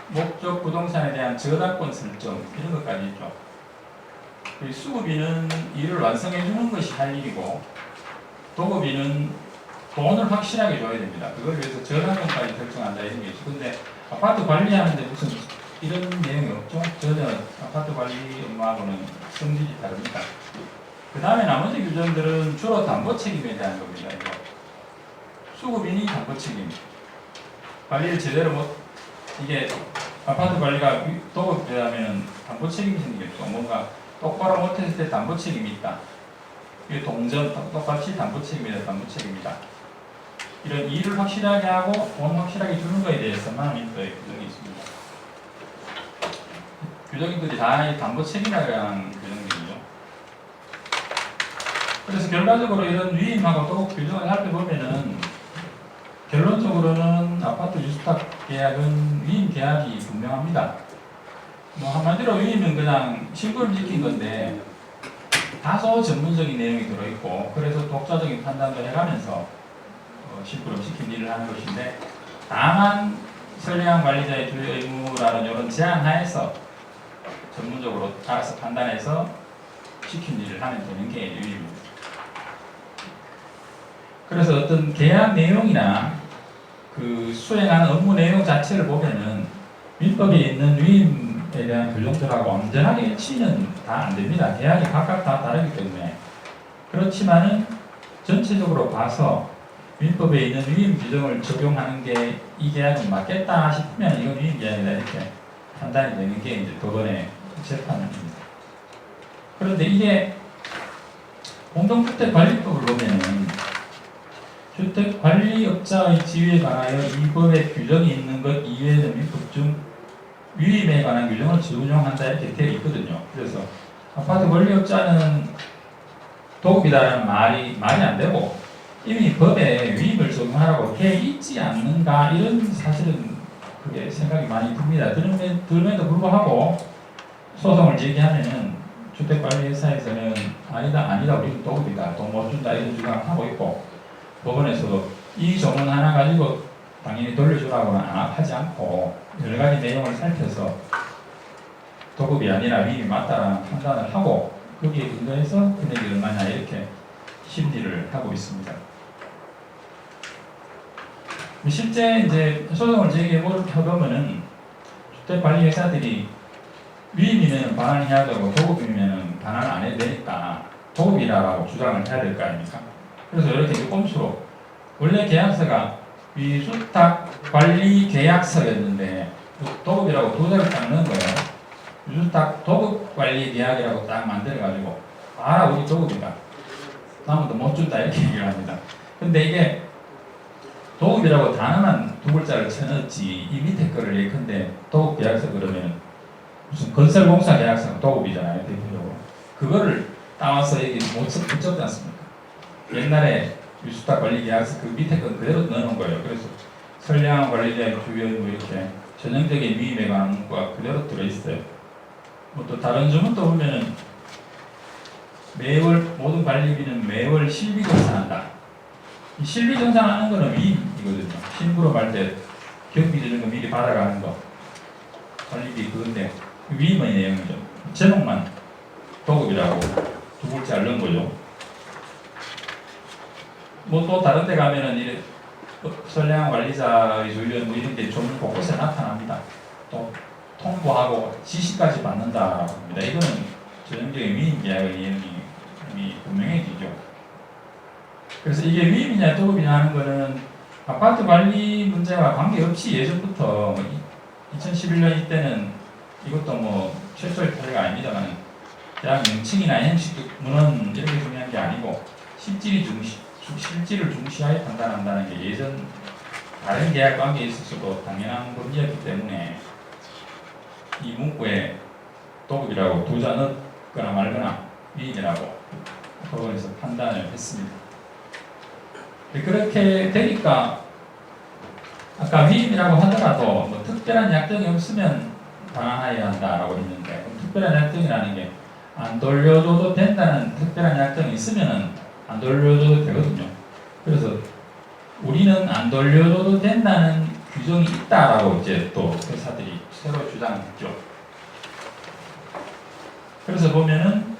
[SPEAKER 6] 목적 부동산에 대한 저당권 설정 이런 것까지 있죠. 수급인은 일을 완성해 주는 것이 할 일이고 도급인은 돈을 확실하게 줘야 됩니다. 그걸 위해서 저당권까지 설정한다 이런 게 있죠. 근데 아파트 관리하는데 무슨 이런 내용이 없죠. 전혀 아파트 관리 업무하고는 성질이 다릅니다. 그 다음에 나머지 규정들은 주로 담보 책임에 대한 겁니다. 이거. 수급인이 담보 책임. 관리를 제대로 이게 아파트 관리가 도급되면 담보 책임이 생기겠죠. 뭔가 똑바로 못했을 때 담보 책임이 있다. 이게 동전 똑같이 담보 책임이다. 담보 책임이다. 이런 일을 확실하게 하고 돈 확실하게 주는 것에 대해서만 민법에 규정이 있습니다. 규정들이 다 담보 책임에 대한 규정들이죠. 그래서 결과적으로 이런 위임하고 도급 규정을 살펴보면은 결론적으로는 아파트 유주택 계약은 위임 계약이 분명합니다. 뭐 한마디로 위임은 그냥 실구를 지킨 건데 다소 전문적인 내용이 들어있고 그래서 독자적인 판단도 해가면서 실구를 지킨 일을 하는 것인데 다만 선량한 관리자의 주요 의무라는 이런 제한 하에서 전문적으로 알아서 판단해서 시킨 일을 하면 되는 게 위임입니다. 그래서 어떤 계약 내용이나 그 수행하는 업무 내용 자체를 보면은 민법에 있는 위임에 대한 규정들하고 완전하게 일치는 다 안 됩니다. 계약이 각각 다 다르기 때문에. 그렇지만은 전체적으로 봐서 민법에 있는 위임 규정을 적용하는 게 이 계약은 맞겠다 싶으면 이건 위임 계약이다 이렇게 판단이 되는 게 이제 법원의 재판입니다. 그런데 이게 공동주택관리법을 보면은 주택관리업자의 지위에 관하여 이 법에 규정이 있는 것 이외에는 민법 중 위임에 관한 규정을 적용한다 이렇게 되어 있거든요. 그래서 아파트 권리업자는 도급이다라는 말이 안 되고 이미 법에 위임을 적용하라고 되어 있지 않는가 이런 사실은 그게 생각이 많이 듭니다. 그럼에도 불구하고 소송을 제기하면은 주택관리회사에서는 아니다 우리는 도급이다 돈 못 준다 이런 주장을 하고 있고 법원에서도 이 조문 하나 가지고 당연히 돌려주라고는 하지 않고 여러 가지 내용을 살펴서 도급이 아니라 위임이 맞다라는 판단을 하고 거기에 근거해서 금액이 얼마냐 이렇게 심리를 하고 있습니다. 실제 이제 소송을 제기해보면은 주택관리회사들이 위임이면 반환해야 되고 도급이면 반환을 안 해도 되니까 도급이라고 주장을 해야 될 거 아닙니까? 그래서 이렇게 꼼수로 원래 계약서가 위주택관리계약서였는데 도급이라고 두 자를 딱 넣은 거예요. 위주택 도급관리계약이라고 딱 만들어가지고 알아 우리 도급이다. 아무도 못 준다 이렇게 얘기를 합니다. 근데 이게 도급이라고 단어만 두 글자를 쳐넣었지 이 밑에 거를 예컨대 도급계약서 그러면 무슨 건설공사 계약서가 도급이잖아요 대표적으로. 그거를 따와서 여기 못 붙였지 않습니까? 옛날에 유주택 관리 계약서 그 밑에 건 그대로 넣어놓은 거예요. 그래서 선량한 관리자의 주요 뭐 이렇게 전형적인 위임에 관한 문구가 그대로 들어있어요. 뭐 또 다른 주문도 보면은 매월 모든 관리비는 매월 실비정산한다. 이 실비정산하는 거는 위임이거든요. 신부로 갈 때 경비 드는 거 미리 받아가는 거 관리비 그건데 위임의 내용이죠. 제목만 도급이라고 두 글자 넣은 거죠. 뭐 또 다른 데 가면은 이 선량한 관리자의 조율 뭐 이런 게 조문 곳곳에 나타납니다. 또 통보하고 지시까지 받는다라고 합니다. 이거는 전형적인 위임 계약의 내용이 분명해지죠. 그래서 이게 위임이냐 도급이냐 하는 거는 아파트 관리 문제와 관계없이 예전부터 2011년 이때는 이것도 뭐 최초의 타자가 아닙니다만 대학 명칭이나 형식문은 이렇게 중요한 게 아니고 실질을 중시하여 판단한다는 게 예전 다른 계약 관계에 있어서도 당연한 법리였기 때문에 이 문구에 도급이라고 두 자 넣거나 말거나 위임이라고 법원에서 판단을 했습니다. 그렇게 되니까 아까 위임이라고 하더라도 뭐 특별한 약정이 없으면 반환하여야 한다라고 했는데 특별한 약정이라는 게 안 돌려줘도 된다는 특별한 약정이 있으면 안 돌려줘도 되거든요. 그래서 우리는 안 돌려줘도 된다는 규정이 있다라고 이제 또 회사들이 새로 주장했죠. 그래서 보면은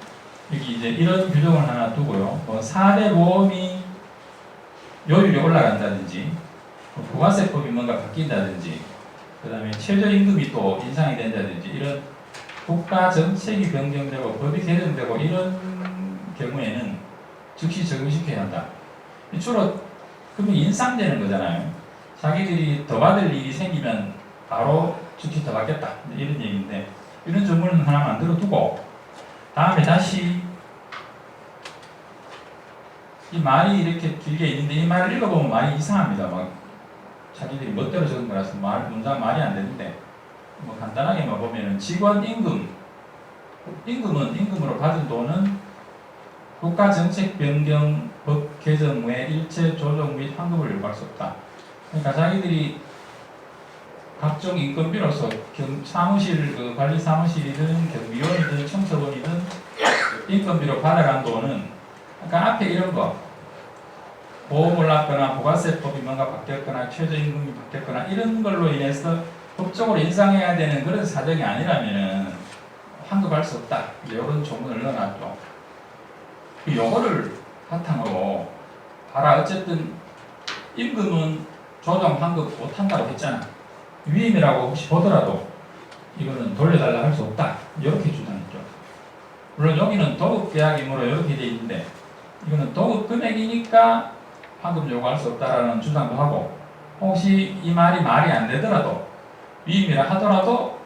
[SPEAKER 6] 여기 이제 이런 규정을 하나 두고요. 뭐 4대 보험이 요율이 올라간다든지 부가세법이 뭔가 바뀐다든지 그 다음에 최저임금이 또 인상이 된다든지 이런 국가 정책이 변경되고 법이 개정되고 이런 경우에는 즉시 적용시켜야 한다. 주로 금이 인상되는 거잖아요. 자기들이 더 받을 일이 생기면 바로 즉시 더 받겠다 이런 얘기인데 이런 조문은 하나 만들어 두고 다음에 다시 이 말이 이렇게 길게 있는데 이 말을 읽어보면 말이 이상합니다. 막 자기들이 멋대로 적은 거라서 문장 말이 안 되는데 뭐 간단하게만 보면은 직원 임금은 임금으로 받은 돈은 국가 정책 변경 법 개정 후에 일체 조정 및 환급을 요구할 수 없다. 그러니까 자기들이 각종 인건비로서 사무실 관리 사무실이든 경비원이든 청소원이든 인건비로 받아간 돈은 그러니까 앞에 이런 거 보험을 놨거나 부가세법이 뭔가 바뀌었거나 최저임금이 바뀌었거나 이런 걸로 인해서 법적으로 인상해야 되는 그런 사정이 아니라면은 환급할 수 없다. 이런 조문을 넣어놨죠. 요거를 바탕으로 봐라. 어쨌든 임금은 조정 환급 못한다고 했잖아. 위임이라고 혹시 보더라도 이거는 돌려달라 할 수 없다. 이렇게 주장했죠. 물론 여기는 도급계약이므로 이렇게 돼 있는데 이거는 도급 금액이니까 환급 요구할 수 없다라는 주장도 하고 혹시 이 말이 안 되더라도 위임이라 하더라도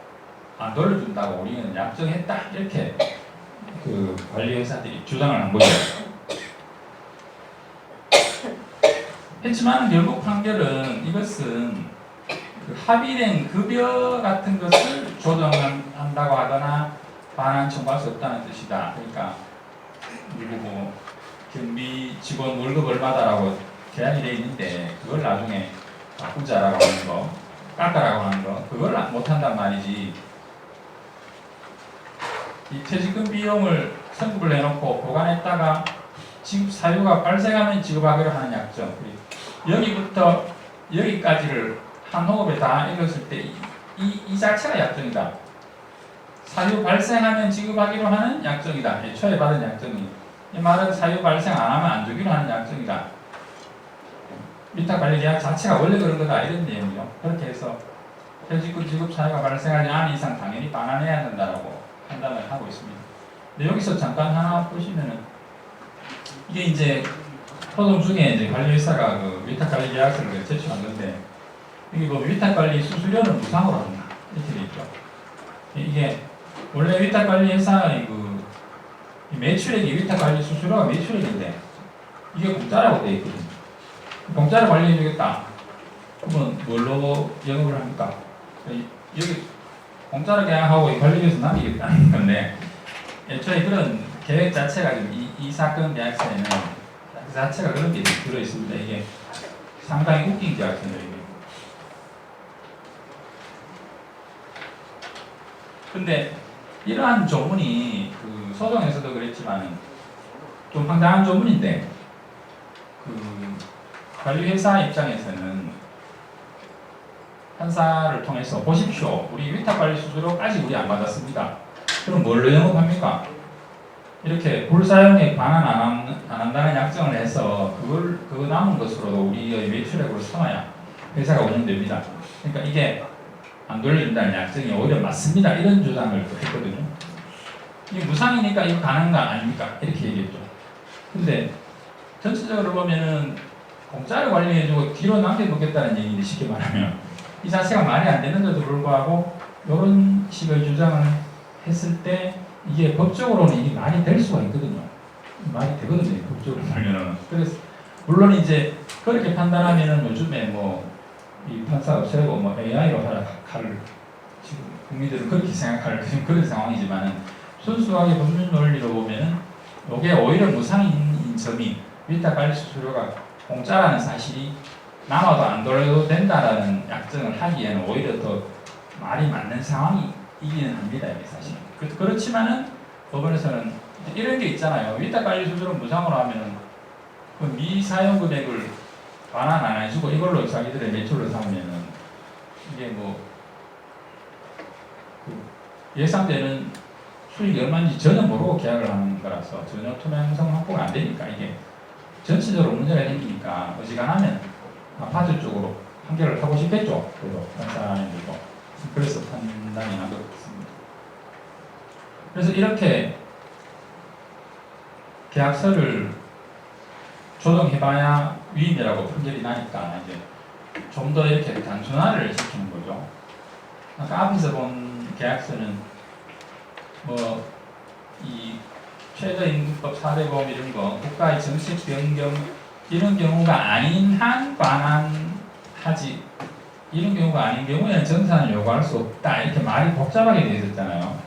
[SPEAKER 6] 안 돌려준다고 우리는 약정했다. 이렇게 그 관리회사들이 주장을 한 거죠. 했지만 결국 판결은 이것은 그 합의된 급여 같은 것을 조정한다고 하거나 반환 청구할 수 없다는 뜻이다. 그러니까 뭐 경비 직원 월급 얼마다라고 계약이 되어 있는데 그걸 나중에 바꾸자라고 하는 거, 깎아라고 하는 거, 그걸 못한단 말이지. 이 퇴직금 비용을 선급을 해놓고 보관했다가 지급 사유가 발생하면 지급하기로 하는 약정. 여기부터 여기까지를 한 호흡에 다 읽었을 때 이 자체가 약정이다. 사유 발생하면 지급하기로 하는 약정이다. 애초에 받은 약정이. 이 말은 사유 발생 안 하면 안 주기로 하는 약정이다. 위탁관리계약 자체가 원래 그런 거다. 이런 내용이요. 그렇게 해서 퇴직금 지급 사유가 발생하지 않은 이상 당연히 반환해야 된다라고 판단을 하고 있습니다. 근데 여기서 잠깐 하나 보시면은 이게 이제 소송 중에 이제 관리회사가 그 위탁관리계약서를 제출한 건데 여기 뭐 위탁관리 수수료는 무상으로 한다 이렇게 돼 있죠. 이게 원래 위탁관리회사의 그 매출액이 위탁관리 수수료가 매출액인데 이게 공짜라고 돼 있거든요. 공짜로 관리해주겠다. 그러면 뭘로 영업을 합니까? 여기 공짜로 계약하고 관리비에서 남기겠다는 건데 애초에 그런 계획 자체가 이 사건 계약서에는 그 자체가 그런 게 들어있습니다. 이게 상당히 웃긴 계약서예요. 근데 이러한 조문이 그 소송에서도 그랬지만 좀 황당한 조문인데 그 관리회사 입장에서는 판사를 통해서 보십시오. 우리 위탁관리 수수료까지 우리 안 받았습니다. 그럼 뭘로 영업합니까? 이렇게 불사용액 반환 안 한다는 약정을 해서 그거 남은 것으로도 우리의 매출액으로 삼아야 회사가 운영됩니다. 그러니까 이게 안 돌려준다는 약정이 오히려 맞습니다. 이런 주장을 했거든요. 이게 무상이니까 이거 가능한 거 아닙니까? 이렇게 얘기했죠. 근데 전체적으로 보면은 공짜로 관리해주고 뒤로 남겨놓겠다는 얘기인데 쉽게 말하면 이 자체가 말이 안 되는데도 불구하고 이런 식의 주장을 했을 때 이게 법적으로는 이게 말이 될 수가 있거든요. 말이 되거든요. 법적으로 보면은. 그래서 물론 이제 그렇게 판단하면은 요즘에 뭐 이 판사 없애고 뭐 AI로 할 지금 국민들은 그렇게 생각할 그런 상황이지만은 순수하게 법률 논리로 보면은 이게 오히려 무상인 점이 위탁 관리 수수료가 공짜라는 사실이 남아도 안 돌려도 된다라는 약정을 하기에는 오히려 더 말이 맞는 상황이기는 합니다. 이게 사실. 그렇지만은 법원에서는 이런 게 있잖아요. 위탁 관리 수수료 무상으로 하면은 그 미사용 금액을 반환 안 해주고 이걸로 자기들의 매출을 삼으면은 이게 뭐 그 예상되는 수익이 얼마인지 전혀 모르고 계약을 하는 거라서 전혀 투명성 확보가 안 되니까 이게 전체적으로 문제가 생기니까 어지간하면 아파트 쪽으로 판결을 하고 싶겠죠. 그래도 판사님들도 그래서 판단이 난 것 같습니다. 그래서 이렇게 계약서를 조정해봐야 위임이라고 판결이 나니까 이제 좀 더 이렇게 단순화를 시키는 거죠. 아까 앞에서 본 계약서는 뭐 이 최저임금법 4대보험 이런 거 국가의 정책 변경 이런 경우가 아닌 한 반환하지 이런 경우가 아닌 경우에는 정산을 요구할 수 없다 이렇게 말이 복잡하게 되어 있었잖아요.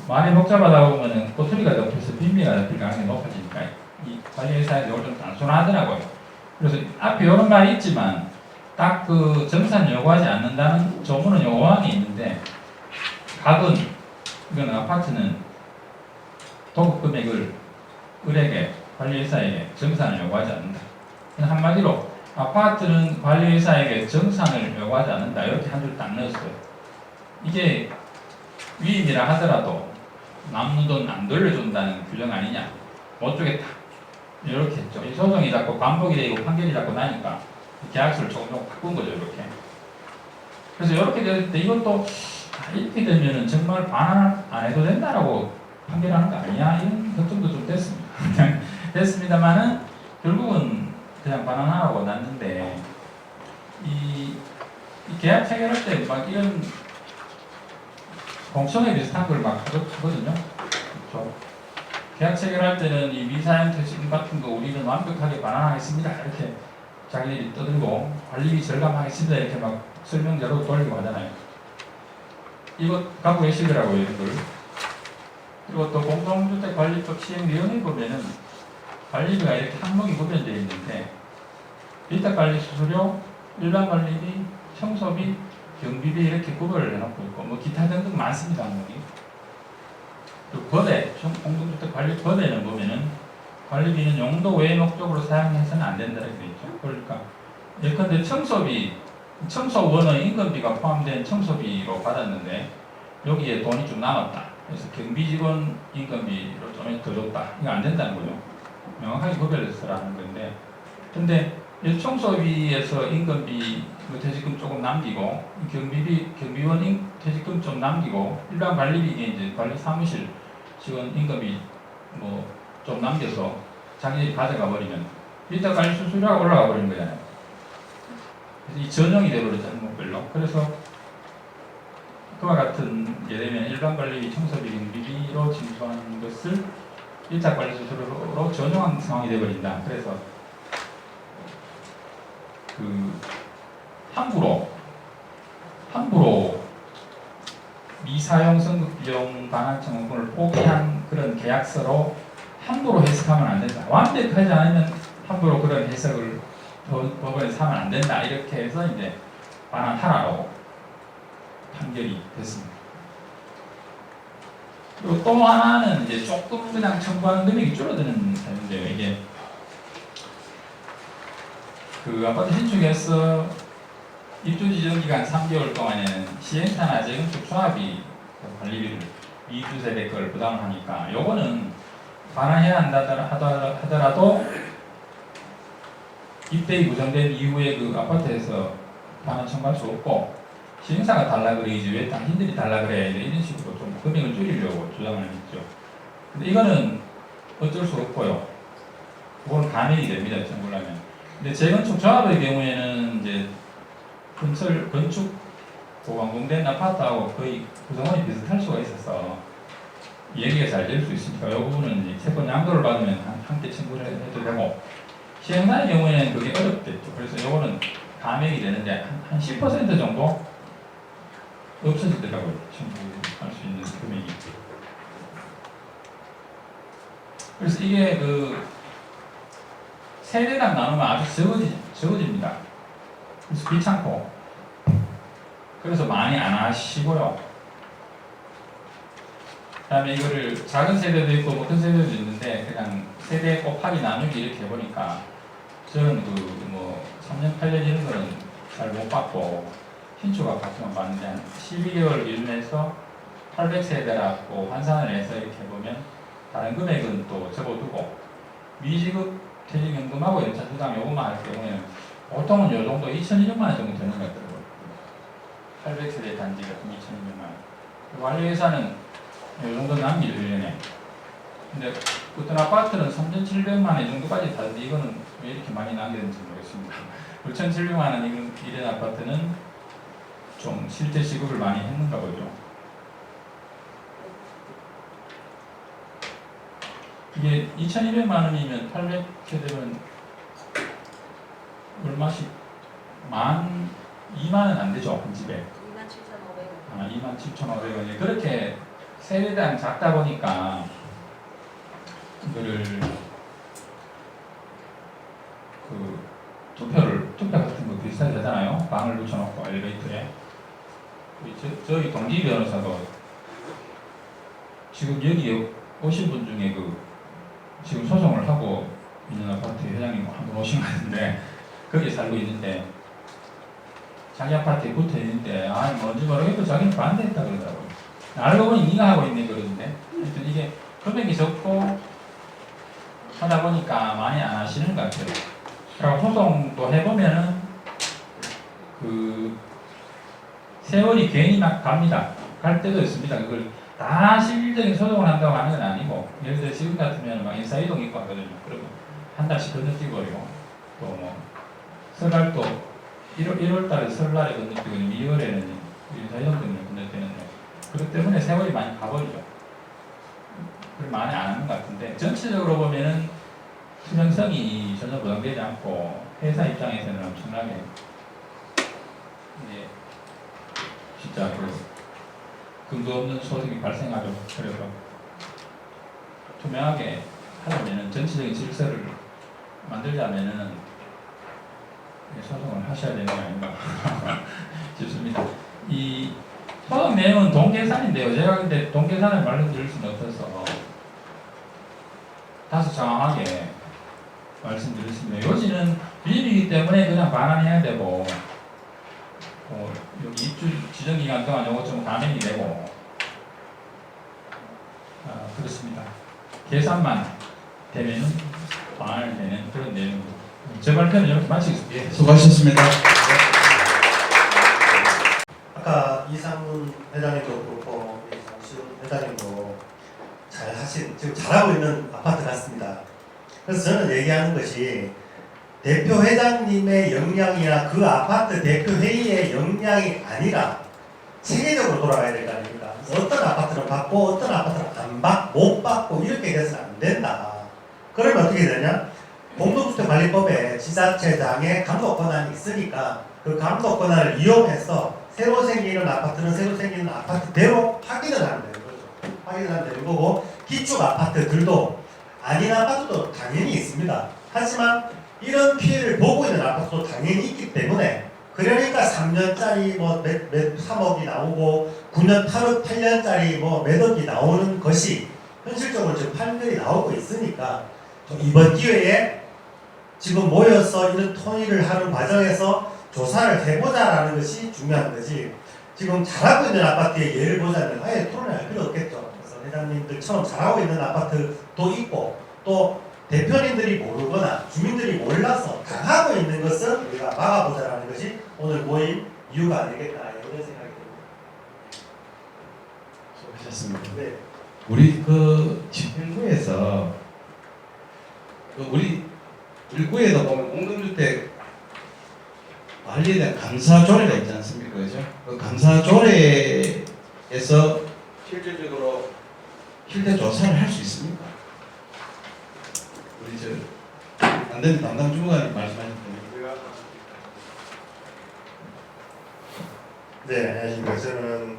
[SPEAKER 6] 말이 복잡하다 보면은 꼬투리가 덮여서 빈미가 덮일 가능성이 높아지니까 이 관리회사에서 이걸 좀 단순화하더라고요. 그래서 앞에 이런 말이 있지만 딱 그 정산을 요구하지 않는다는 조문은 요구항이 있는데 각은 이건 아파트는 도급 금액을 을에게 관리회사에게 정산을 요구하지 않는다. 한마디로 아파트는 관리회사에게 정산을 요구하지 않는다. 이렇게 한 줄 딱 넣었어요. 이게 위임이라 하더라도 남는 돈 안 돌려준다는 규정 아니냐. 그쪽에 딱 이렇게 했죠. 이 소송이 자꾸 반복이 되고 판결이 자꾸 나니까 계약서를 조금 바꾼 거죠. 이렇게. 그래서 이렇게 됐을 때 이것도 이렇게 되면은 정말 반환 안 해도 된다라고 판결하는 거 아니야? 이런 걱정도 좀 됐습니다. 됐습니다만은 결국은 그냥 반환하라고 놨는데 이 계약 체결할 때 막 이런 공청회 비슷한 걸 막 하거든요. 그렇죠? 계약 체결할 때는 이 미사용 퇴직금 같은 거 우리는 완벽하게 반환하겠습니다. 이렇게 자기들이 떠들고 관리비 절감하겠습니다. 이렇게 막 설명자로 돌리고 하잖아요. 이거 갖고 계시더라고요. 이런 걸. 그리고 또 공동주택관리법 시행위원회 보면은 관리비가 이렇게 항목이 구별되어 있는데 위탁관리 수수료, 일반관리비, 청소비, 경비비 이렇게 구별을 해놓고 있고 뭐 기타 등등 많습니다. 항목이. 또 법에 공동주택관리법에는 보면은 관리비는 용도 외의 목적으로 사용해서는 안 된다고 되어 있죠. 그러니까 예컨대 청소원의 인건비가 포함된 청소비로 받았는데 여기에 돈이 좀 남았다. 그래서 경비직원 인건비로 좀 더 줬다. 이거 안 된다는 거죠. 명확하게 구별해서 하는 건데, 근데 청소비에서 인건비 퇴직금 조금 남기고 경비원 퇴직금 좀 남기고 일반 관리비에 이제 관리 사무실 직원 인건비 뭐 좀 남겨서 자기들이 가져가 버리면 위탁 관리 수수료가 올라가 버리는 거잖아요. 그래서 이 전용이 되버리죠 항목별로. 그래서 그와 같은 예되면 일반 관리비, 청소비, 경비비로 징수하는 것을 위탁 관리 수수료로 전용한 상황이 되버린다. 그래서 그 함부로 미사용 성급비용 반환 청구권을 포기한 그런 계약서로 함부로 해석하면 안 된다. 완벽하지 않으면 함부로 그런 해석을 법원에서 하면 안 된다. 이렇게 해서 이제 반환하라고 판결이 됐습니다. 그리고 또 하나는 이제 조금 그냥 청구하는 금액이 줄어드는 사유인데요. 이게 그 아파트 신축에서 입주지정기간 3개월 동안에는 시행사나 재건축 조합이 관리비를 이주세대 걸 부담을 하니까 요거는 반환해야 한다 하더라도 입대이 구성된 이후에 그 아파트에서 반환 청구할 수 없고 시행사가 달라 그래야지 왜 당신들이 달라 그래야 이런 식으로 좀 금액을 줄이려고 주장을 했죠. 근데 이거는 어쩔 수 없고요. 그건 감액이 됩니다. 청구를 하면. 근데 재건축 조합의 경우에는 이제 건축 완공된 아파트하고 거의 구성원이 비슷할 수가 있어서 얘기가 잘 될 수 있으니까 이 부분은 이제 채권 양도를 받으면 함께 청구를 해도 되고 시행사의 경우에는 그게 어렵겠죠. 그래서 이거는 감액이 되는데 한 10% 정도 없어지더라고요. 청구할 수 있는 금액이. 그래서 이게 그 세대당 나누면 아주 적어집니다. 그래서 귀찮고 그래서 많이 안 하시고요. 그다음에 이거를 작은 세대도 있고 뭐 큰 세대도 있는데 그냥 세대 곱하기 나누기 이렇게 해보니까 저는 그 뭐 3년 8년 이런 거는 잘 못 받고 신축 아파트만 받는데 한 12개월 일면에서 800세대라고 환산을 해서 이렇게 해보면 다른 금액은 또 적어두고 미지급 퇴직연금하고 연차수당 요것만 할 경우에는 보통은 요 정도 2,200만 원 정도 되는 것 같더라고요. 800세대 단지 같은 2,200만 원. 완료 예산은 요 정도 남기죠, 1년에. 근데 어떤 아파트는 3,700만 원 정도까지 다는데 이거는 왜 이렇게 많이 남겼는지 모르겠습니다. 5,700만 원 이런 아파트는 좀 실제 시급을 많이 했는가 보죠. 이게 2,200만 원이면 800세대면 얼마씩 2만 원 안 되죠, 한 집에.
[SPEAKER 7] 27,500원.
[SPEAKER 6] 아, 27,500원이 그렇게 세대당 작다 보니까 이거를 그 투표 같은 거 비슷하게 하잖아요. 방을 붙여놓고 엘리베이터에. 저희 동기 변호사도 지금 여기 오신 분 중에 그 지금 소송을 하고 있는 아파트 회장님 한 분 오신 것 같은데 거기 살고 있는데 자기 아파트에 붙어 있는데 뭔지 모르겠고 자기는 반대했다 그러더라고요. 알고 보니 네가 하고 있네 그러는데 하여튼 이게 금액이 적고 하다 보니까 많이 안 하시는 것 같아요. 그리고 소송도 해보면은 그 세월이 괜히 막 갑니다. 갈 때도 있습니다. 그걸 다 실질적인 소송을 한다고 하는 건 아니고 예를 들어 지금 같으면 막 인사이동 있고 하거든요. 그러면 한 달씩 건너뛰고 그리고 또 뭐 설날도 1월 달에 설날에 건너뛰고 2월에는 인사이동 때문에 건너뛰는데 그것 때문에 세월이 많이 가버리죠. 그걸 많이 안 하는 것 같은데 전체적으로 보면은 투명성이 전혀 보장되지 않고 회사 입장에서는 엄청나게 이제 진짜 그 근거 없는 소득이 발생하죠. 그래서 투명하게 하려면은 전체적인 질서를 만들자면은 소송을 하셔야 되는 거 아닌가 싶습니다. 이 소송 내용은 동계산인데요. 제가 근데 동계산을 말씀드릴 수는 없어서 다소 장황하게 말씀드렸습니다. 요지는 비밀이기 때문에 그냥 반환해야 되고 여기 입주 지정 기간 동안 요것 좀 감액이 되고 그렇습니다. 계산만 되면은 반환이 되는 그런 내용입니다. 제 발표는 이렇게 마치겠습니다. 예.
[SPEAKER 2] 수고하셨습니다.
[SPEAKER 5] 아까 이상문 회장님도 그렇고 장시훈 회장님도 지금 잘하고 있는 아파트 같습니다. 그래서 저는 얘기하는 것이 대표 회장님의 역량이나 그 아파트 대표 회의의 역량이 아니라 체계적으로 돌아가야 될 거 아닙니까? 어떤 아파트는 받고 어떤 아파트는 못 받고 이렇게 돼서는 안 된다. 그러면 어떻게 되냐? 공동주택관리법에 지자체장의 감독 권한이 있으니까 그 감독 권한을 이용해서 새로 생기는 아파트는 새로 생기는 아파트대로 확인을 하면 되는 거죠. 확인을 하면 되는 거고 기축 아파트들도 아닌 아파트도 당연히 있습니다. 하지만 이런 피해를 보고 있는 아파트도 당연히 있기 때문에 그러니까 3년짜리 뭐 3억이 나오고 9년 8년짜리 뭐 몇 억이 나오는 것이 현실적으로 지금 판결이 나오고 있으니까 좀 이번 기회에 지금 모여서 이런 통일을 하는 과정에서 조사를 해보자라는 것이 중요한 거지. 지금 잘하고 있는 아파트의 예를 보자면 아예 토론할 필요 없겠죠. 그래서 회장님들처럼 잘하고 있는 아파트도 있고 또 대표님들이 모르거나 주민들이 몰라서 당하고 있는 것은 우리가 막아보자라는 것이 오늘 모임 이유가 아니겠다 이런 생각이 듭니다.
[SPEAKER 2] 수고하셨습니다.
[SPEAKER 5] 네.
[SPEAKER 2] 우리 그 집행부에서 우리 일구에도 보면 공동주택 관리에 대한 감사조례가 있지 않습니까? 그죠? 그 감사조례에서 실질적으로 실태 조사를 할 수 있습니까? 우리 안 되는 담당 주무관님 말씀하셨던
[SPEAKER 7] 네, 안녕하십니까. 저는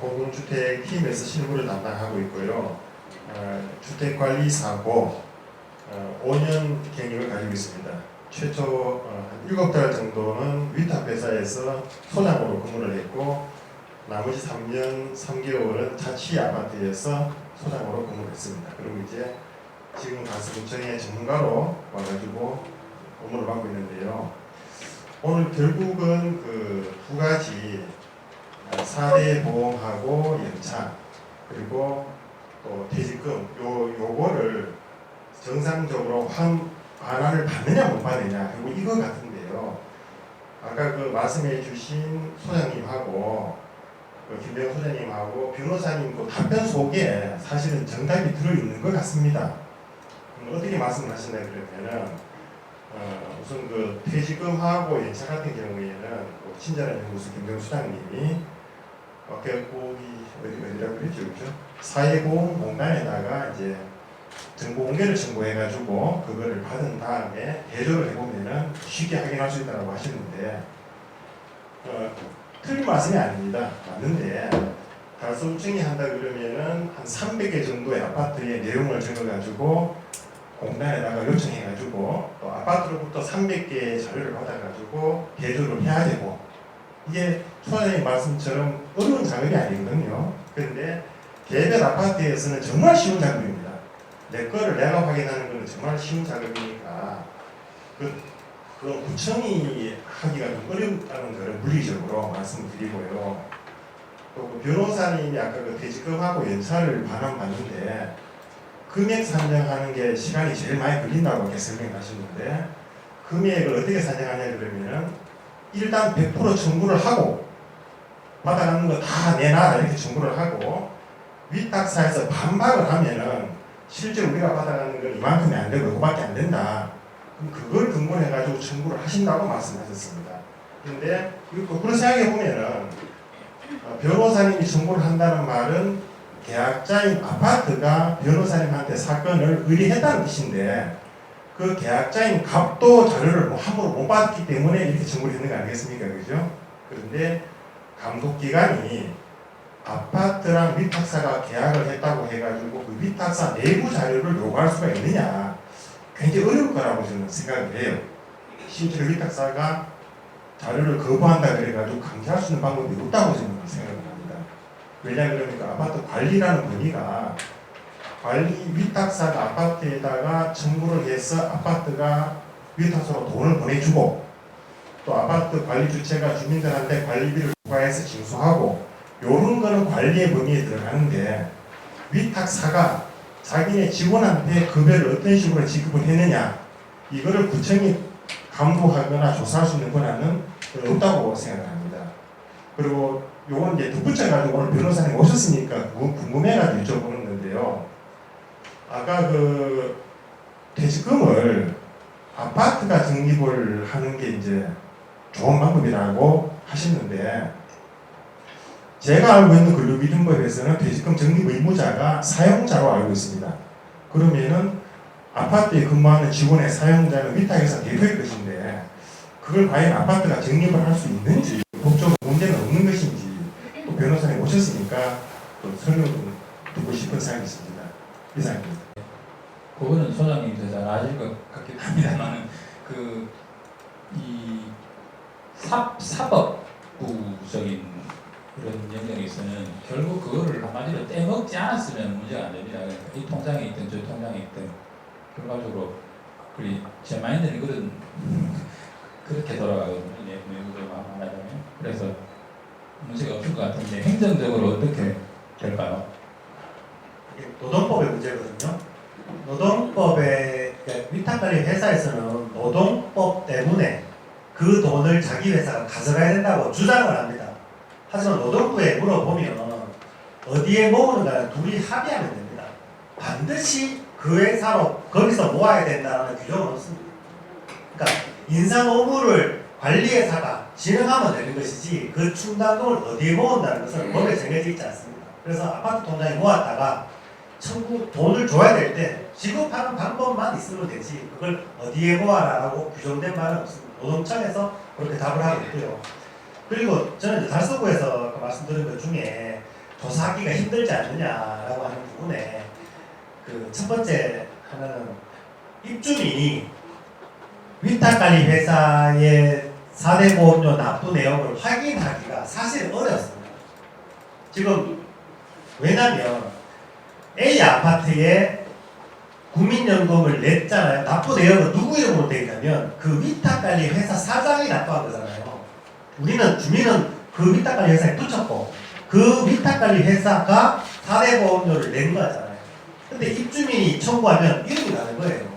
[SPEAKER 7] 공동주택팀에서 실무를 담당하고 있고요. 주택관리사고 5년 경력을 가지고 있습니다. 최초 한 7달 정도는 위탁회사에서 소장으로 근무를 했고 나머지 3년 3개월은 자치 아파트에서 소장으로 근무를 했습니다. 그리고 이제 지금 간수구청의 전문가로 와가지고 업무를 맡고 있는데요. 오늘 결국은 그 두 가지 4대 보험하고 연차 그리고 또 퇴직금 요거를 정상적으로 반환을 받느냐 못 받느냐 그리고 이거 같은데요. 아까 그 말씀해 주신 소장님하고 김병 소장님하고 변호사님 그 답변 속에 사실은 정답이 들어있는 것 같습니다. 어떻게 말씀을 하시냐 그러면은 우선 그 퇴직금하고 연차 같은 경우에는 친절한 연구소 김병 소장님이 어디라고 그랬죠, 그죠? 사회보험공단에다가 이제 정보 공개를 청구해가지고 그거를 받은 다음에 대조를 해보면은 쉽게 확인할 수 있다고 하시는데 틀린 말씀이 아닙니다. 맞는데 달서구청이 한다 그러면은 한 300개 정도의 아파트의 내용을 적어가지고 공단에다가 요청해가지고 또 아파트로부터 300개의 자료를 받아가지고 대조를 해야 되고 이게 소장님 말씀처럼 어려운 작업이 아니거든요. 그런데 개별 아파트에서는 정말 쉬운 작업입니다. 내 거를 내가 확인하는 것은 정말 쉬운 작업이니까 그건 구청이 하기가 좀 어렵다는 것을 물리적으로 말씀을 드리고요. 또 그 변호사님이 아까 그 퇴직금하고 연차를 반환받는데 금액 산정하는 게 시간이 제일 많이 걸린다고 이렇게 설명하시는데 금액을 어떻게 산정하냐 그러면은 일단 100% 청구를 하고 받아가는 거 다 내놔라 이렇게 청구를 하고 위탁사에서 반박을 하면은 실제로 우리가 받아가는 건 이만큼이 안 되고 이거밖에 안 된다. 그럼 그걸 근거로 해가지고 청구를 하신다고 말씀하셨습니다. 그런데 거꾸로 생각해 보면은 변호사님이 청구를 한다는 말은 계약자인 아파트가 변호사님한테 사건을 의뢰했다는 뜻인데 그 계약자인 갑도 자료를 함부로 못 받기 때문에 이렇게 청구를 했는 거 아니겠습니까? 그죠? 그런데 감독기관이 아파트랑 위탁사가 계약을 했다고 해가지고 그 위탁사 내부 자료를 요구할 수가 있느냐 굉장히 어려울 거라고 저는 생각을 해요. 실제로 위탁사가 자료를 거부한다 그래가지고 강제할 수 있는 방법이 없다고 저는 생각을 합니다. 왜냐 그러니까 아파트 관리라는 범위가 관리 위탁사가 아파트에다가 청구를 해서 아파트가 위탁사로 돈을 보내주고 또 아파트 관리 주체가 주민들한테 관리비를 부과해서 징수하고 요런 거는 관리의 범위에 들어가는데 위탁사가 자기네 직원한테 급여를 어떤 식으로 지급을 했느냐 이거를 구청이 감독하거나 조사할 수 있는 권한은 없다고 생각합니다. 그리고 요건 이제 덧붙여 가지고 오늘 변호사님 오셨으니까 궁금해가지고 여쭤보는 건데요. 아까 그 퇴직금을 아파트가 적립을 하는 게 이제 좋은 방법이라고 하셨는데 제가 알고 있는 근로기준법에서는 퇴직금 적립 의무자가 사용자로 알고 있습니다. 그러면은 아파트에 근무하는 직원의 사용자는 위탁회사 대표일 것인데 그걸 과연 아파트가 적립을 할 수 있는지 법적으로 문제는 없는 것인지 또 변호사님 오셨으니까 또 설명 좀 듣고 싶은 사항이 있습니다. 이상입니다.
[SPEAKER 6] 그거는 소장님도 잘 아실 것 같기도 합니다만 이 사법부적인 그런 영역에서는 결국 그거를 한마디로 떼먹지 않았으면 문제가 안 됩니다. 그러니까 이 통장에 있든 저 통장에 있든 결과적으로 제 마인드는 그렇게 돌아가거든요. 내부적으로 말하자면. 그래서 문제가 없을 것 같은데 행정적으로 어떻게 될까요?
[SPEAKER 5] 노동법의 문제거든요. 노동법의 위탁관리 회사에서는 노동법 때문에 그 돈을 자기 회사가 가져가야 된다고 주장을 합니다. 하지만 노동부에 물어보면 어디에 모으는가는 둘이 합의하면 됩니다. 반드시 그 회사로 거기서 모아야 된다는 규정은 없습니다. 그러니까 인상 업무를 관리회사가 진행하면 되는 것이지 그 충당금을 어디에 모은다는 것은 법에 정해져 있지 않습니다. 그래서 아파트 통장에 모았다가 청구 돈을 줘야 될 때 지급하는 방법만 있으면 되지 그걸 어디에 모아라라고 규정된 말은 없습니다. 노동청에서 그렇게 답을 하고 있고요. 그리고 저는 이제 달서구에서 말씀드린 것 중에 조사하기가 힘들지 않느냐라고 하는 부분에 그 첫 번째 하나는 입주민이 위탁관리 회사의 4대 보험료 납부 내역을 확인하기가 사실 어렵습니다. 지금 왜냐면 A 아파트에 국민연금을 냈잖아요. 납부 내역은 누구 이름으로 되어 있냐면 그 위탁관리 회사 사장이 납부한 거잖아요. 우리는 주민은 그 위탁관리 회사에 붙였고 그 위탁관리 회사가 4대 보험료를 낸 거잖아요. 근데 입주민이 청구하면 이름이 나는 거예요.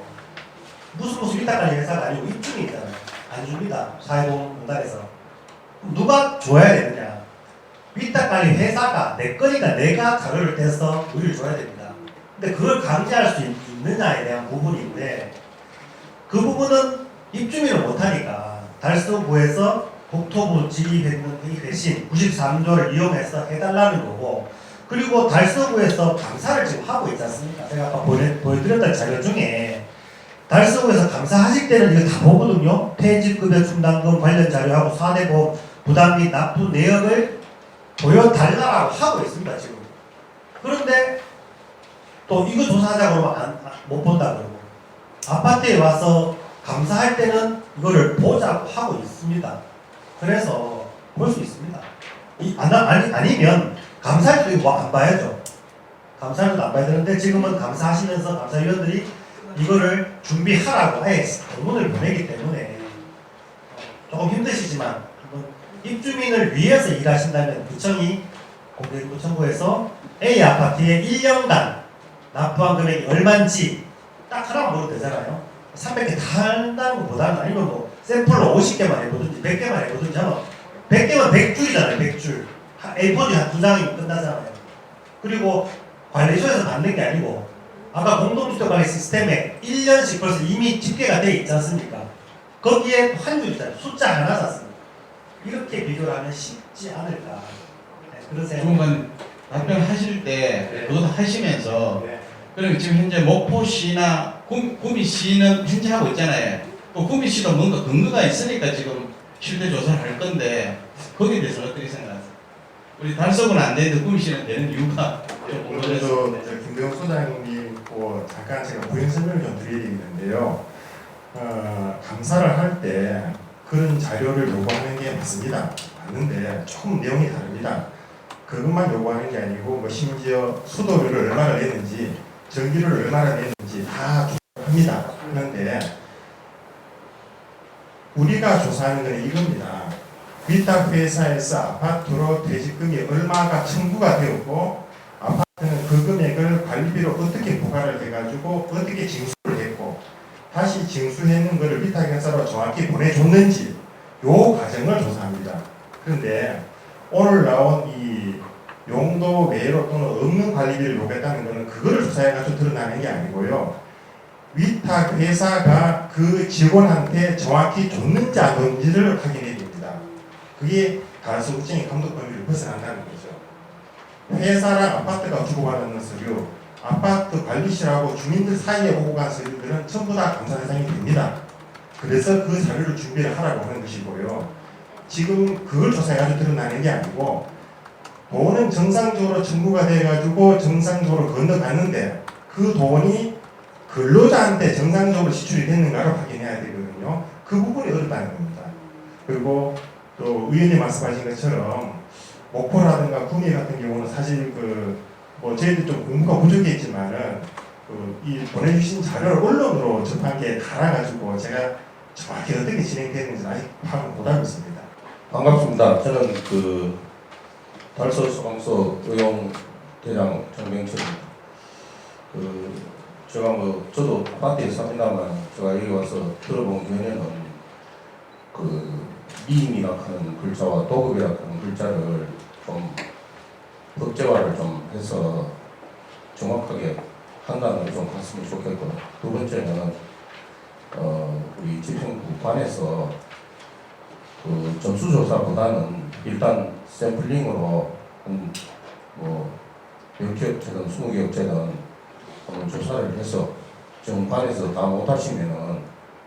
[SPEAKER 5] 무슨 위탁관리 회사가 아니고 입주민이잖아요. 안 줍니다. 사회보험공단에서. 누가 줘야 되느냐? 위탁관리 회사가 내 거니까 내가 자료를 떼서 우리를 줘야 됩니다. 근데 그걸 강제할 수 있느냐에 대한 부분인데 그 부분은 입주민은 못하니까 달서구에서 국토부 질의했는 이 대신 93조를 이용해서 해달라는 거고 그리고 달서구에서 감사를 지금 하고 있지 않습니까? 제가 아까 보여드렸던 자료 중에 달서구에서 감사하실 때는 이거 다 보거든요. 퇴직급여 충당금 관련 자료하고 4대 보험 부담 및 납부 내역을 보여달라고 하고 있습니다. 지금. 그런데 또 이거 조사하자고 그러면 못 본다 그러고 아파트에 와서 감사할 때는 이거를 보자고 하고 있습니다. 그래서 볼 수 있습니다. 아니면 감사할 때도 안 봐야죠. 감사할 때도 안 봐야 되는데 지금은 감사하시면서 감사위원들이 이거를 준비하라고 아예 공문을 보내기 때문에 조금 힘드시지만 한번 입주민을 위해서 일하신다면 구청이 공개구청부에서 A 아파트에 1년간 납부한 금액이 얼마인지 딱 하나만 보면 되잖아요. 300개 다 한다는 것보다는 아니면 뭐 샘플로 50개만 해보든지 100개만 해보든지 하면 100개면 100줄이잖아요. 100줄. A4지 한 2장이면 끝나잖아요. 그리고 관리소에서 받는 게 아니고 아까 공동주택관리 시스템에 1년씩 벌써 이미 집계가 돼 있지 않습니까? 거기에 한 줄 있잖아요. 숫자 하나 샀습니다. 이렇게 비교를 하면 쉽지 않을까. 네, 그런 생각.
[SPEAKER 2] 조금만 답변하실 때
[SPEAKER 5] 네.
[SPEAKER 2] 그것도 하시면서
[SPEAKER 5] 네.
[SPEAKER 2] 그럼 지금 현재 목포시나 구미시는 현재 하고 있잖아요. 또 구미시도 뭔가 근거가 있으니까 지금 실태 조사를 할 건데 거기에 대해서 어떻게 생각하세요? 우리 달서구는 안 되는데 구미시는 되는 이유가 좀
[SPEAKER 7] 오늘도
[SPEAKER 2] 궁금해서.
[SPEAKER 7] 김병욱 소장님 잠깐 제가 부연 설명을 좀 드리는데요. 감사를 할 때 그런 자료를 요구하는 게 맞습니다. 맞는데 조금 내용이 다릅니다. 그것만 요구하는 게 아니고 뭐 심지어 수도료를 얼마나 내는지 전기료를 얼마나 내는지 다 조사합니다. 그런데 우리가 조사하는 건 이겁니다. 위탁회사에서 아파트로 퇴직금이 얼마가 청구가 되었고 아파트는 그 금액을 관리비로 어떻게 부과를 해가지고 어떻게 징수를 했고 다시 징수했는 것을 위탁회사로 정확히 보내줬는지 요 과정을 조사합니다. 그런데 오늘 나온 이 용도 외로 또는 없는 관리비를 요구했다는 것은 그거를 조사해가지고 드러나는 게 아니고요. 위탁회사가 그 직원한테 정확히 줬는지 안 줬는지를 확인해 줍니다. 그게 달서구청의 감독 범위를 벗어난다는 거죠. 회사랑 아파트가 주고받는 서류, 아파트 관리실하고 주민들 사이에 오고 간 서류들은 전부 다 감사 대상이 됩니다. 그래서 그 자료를 준비를 하라고 하는 것이고요. 지금 그걸 조사해가지고 드러나는 게 아니고 돈은 정상적으로 청구가 돼가지고 정상적으로 건너갔는데 그 돈이 근로자한테 정상적으로 지출이 됐는가를 확인해야 되거든요. 그 부분이 어렵다는 겁니다. 그리고 또 의원님 말씀하신 것처럼 목포라든가 구미 같은 경우는 사실 뭐 저희들 좀 공부가 부족했지만은 이 보내주신 자료를 언론으로 접한 게 달아가지고 제가 정확히 어떻게 진행되는지 아직 파악을 못하고 있습니다.
[SPEAKER 8] 반갑습니다. 저는 달서 소방서 의용대장 정명철입니다. 제가 저도 아파트에 삽니다만 제가 여기 와서 들어본 견해는 미임이라 하는 글자와 도급이라 하는 글자를 좀 법제화를 좀 해서 정확하게 판단을 좀 했으면 좋겠고요. 두 번째는 우리 집행부관에서 전수조사보다는 일단 샘플링으로 한 10개 업체든 20개 업체든 한번 조사를 해서 정관에서 다 못하시면은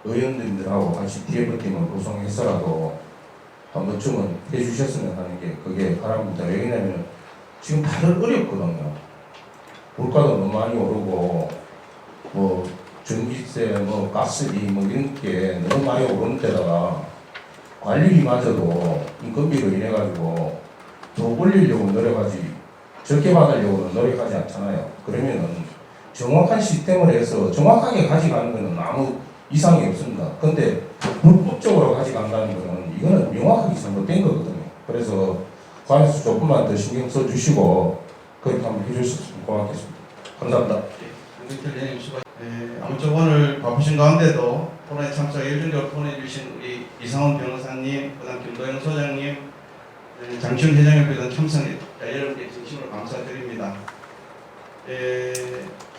[SPEAKER 8] 의원님들하고 같이 TF팀을 구성해서라도 한 번쯤은 해주셨으면 하는 게 그게 바랍니다. 왜냐면 지금 다들 어렵거든요. 물가도 너무 많이 오르고 뭐 전기세, 뭐 가스비 뭐 이런 게 너무 많이 오르는 데다가 관리비마저도 인건비로 인해 가지고 더 올리려고 노력하지 적게 받으려고는 노력하지 않잖아요. 그러면은 정확한 시스템을 해서 정확하게 가져가는 거는 아무 이상이 없습니다. 근데 불법적으로 가져간다는 거는 이거는 명확하게 잘못된 거거든요. 그래서 관에서 조금만 더 신경 써주시고 그렇게 한번 해주셨으면 고맙겠습니다. 감사합니다.
[SPEAKER 2] 강경철 의원님 수고. 아무쪼 오늘 바쁘신 가운데도 토론에 참석 열정적으로 토론해주신 우리 이상원 변호사님, 그다음 김도영 소장님, 장춘 회장님 비롯한 참석자 여러분께 진심으로 감사드립니다.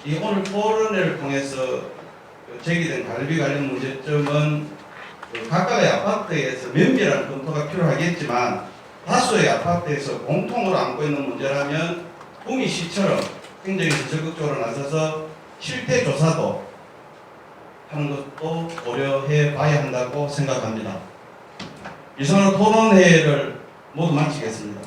[SPEAKER 2] 이 오늘 토론회를 통해서 제기된 관리비 관련 문제점은 각각의 아파트에서 면밀한 검토가 필요하겠지만 다수의 아파트에서 공통으로 안고 있는 문제라면 구미시처럼 행정에서 적극적으로 나서서 실태 조사도 하는 것도 고려해 봐야 한다고 생각합니다. 이상으로 토론회를 모두 마치겠습니다.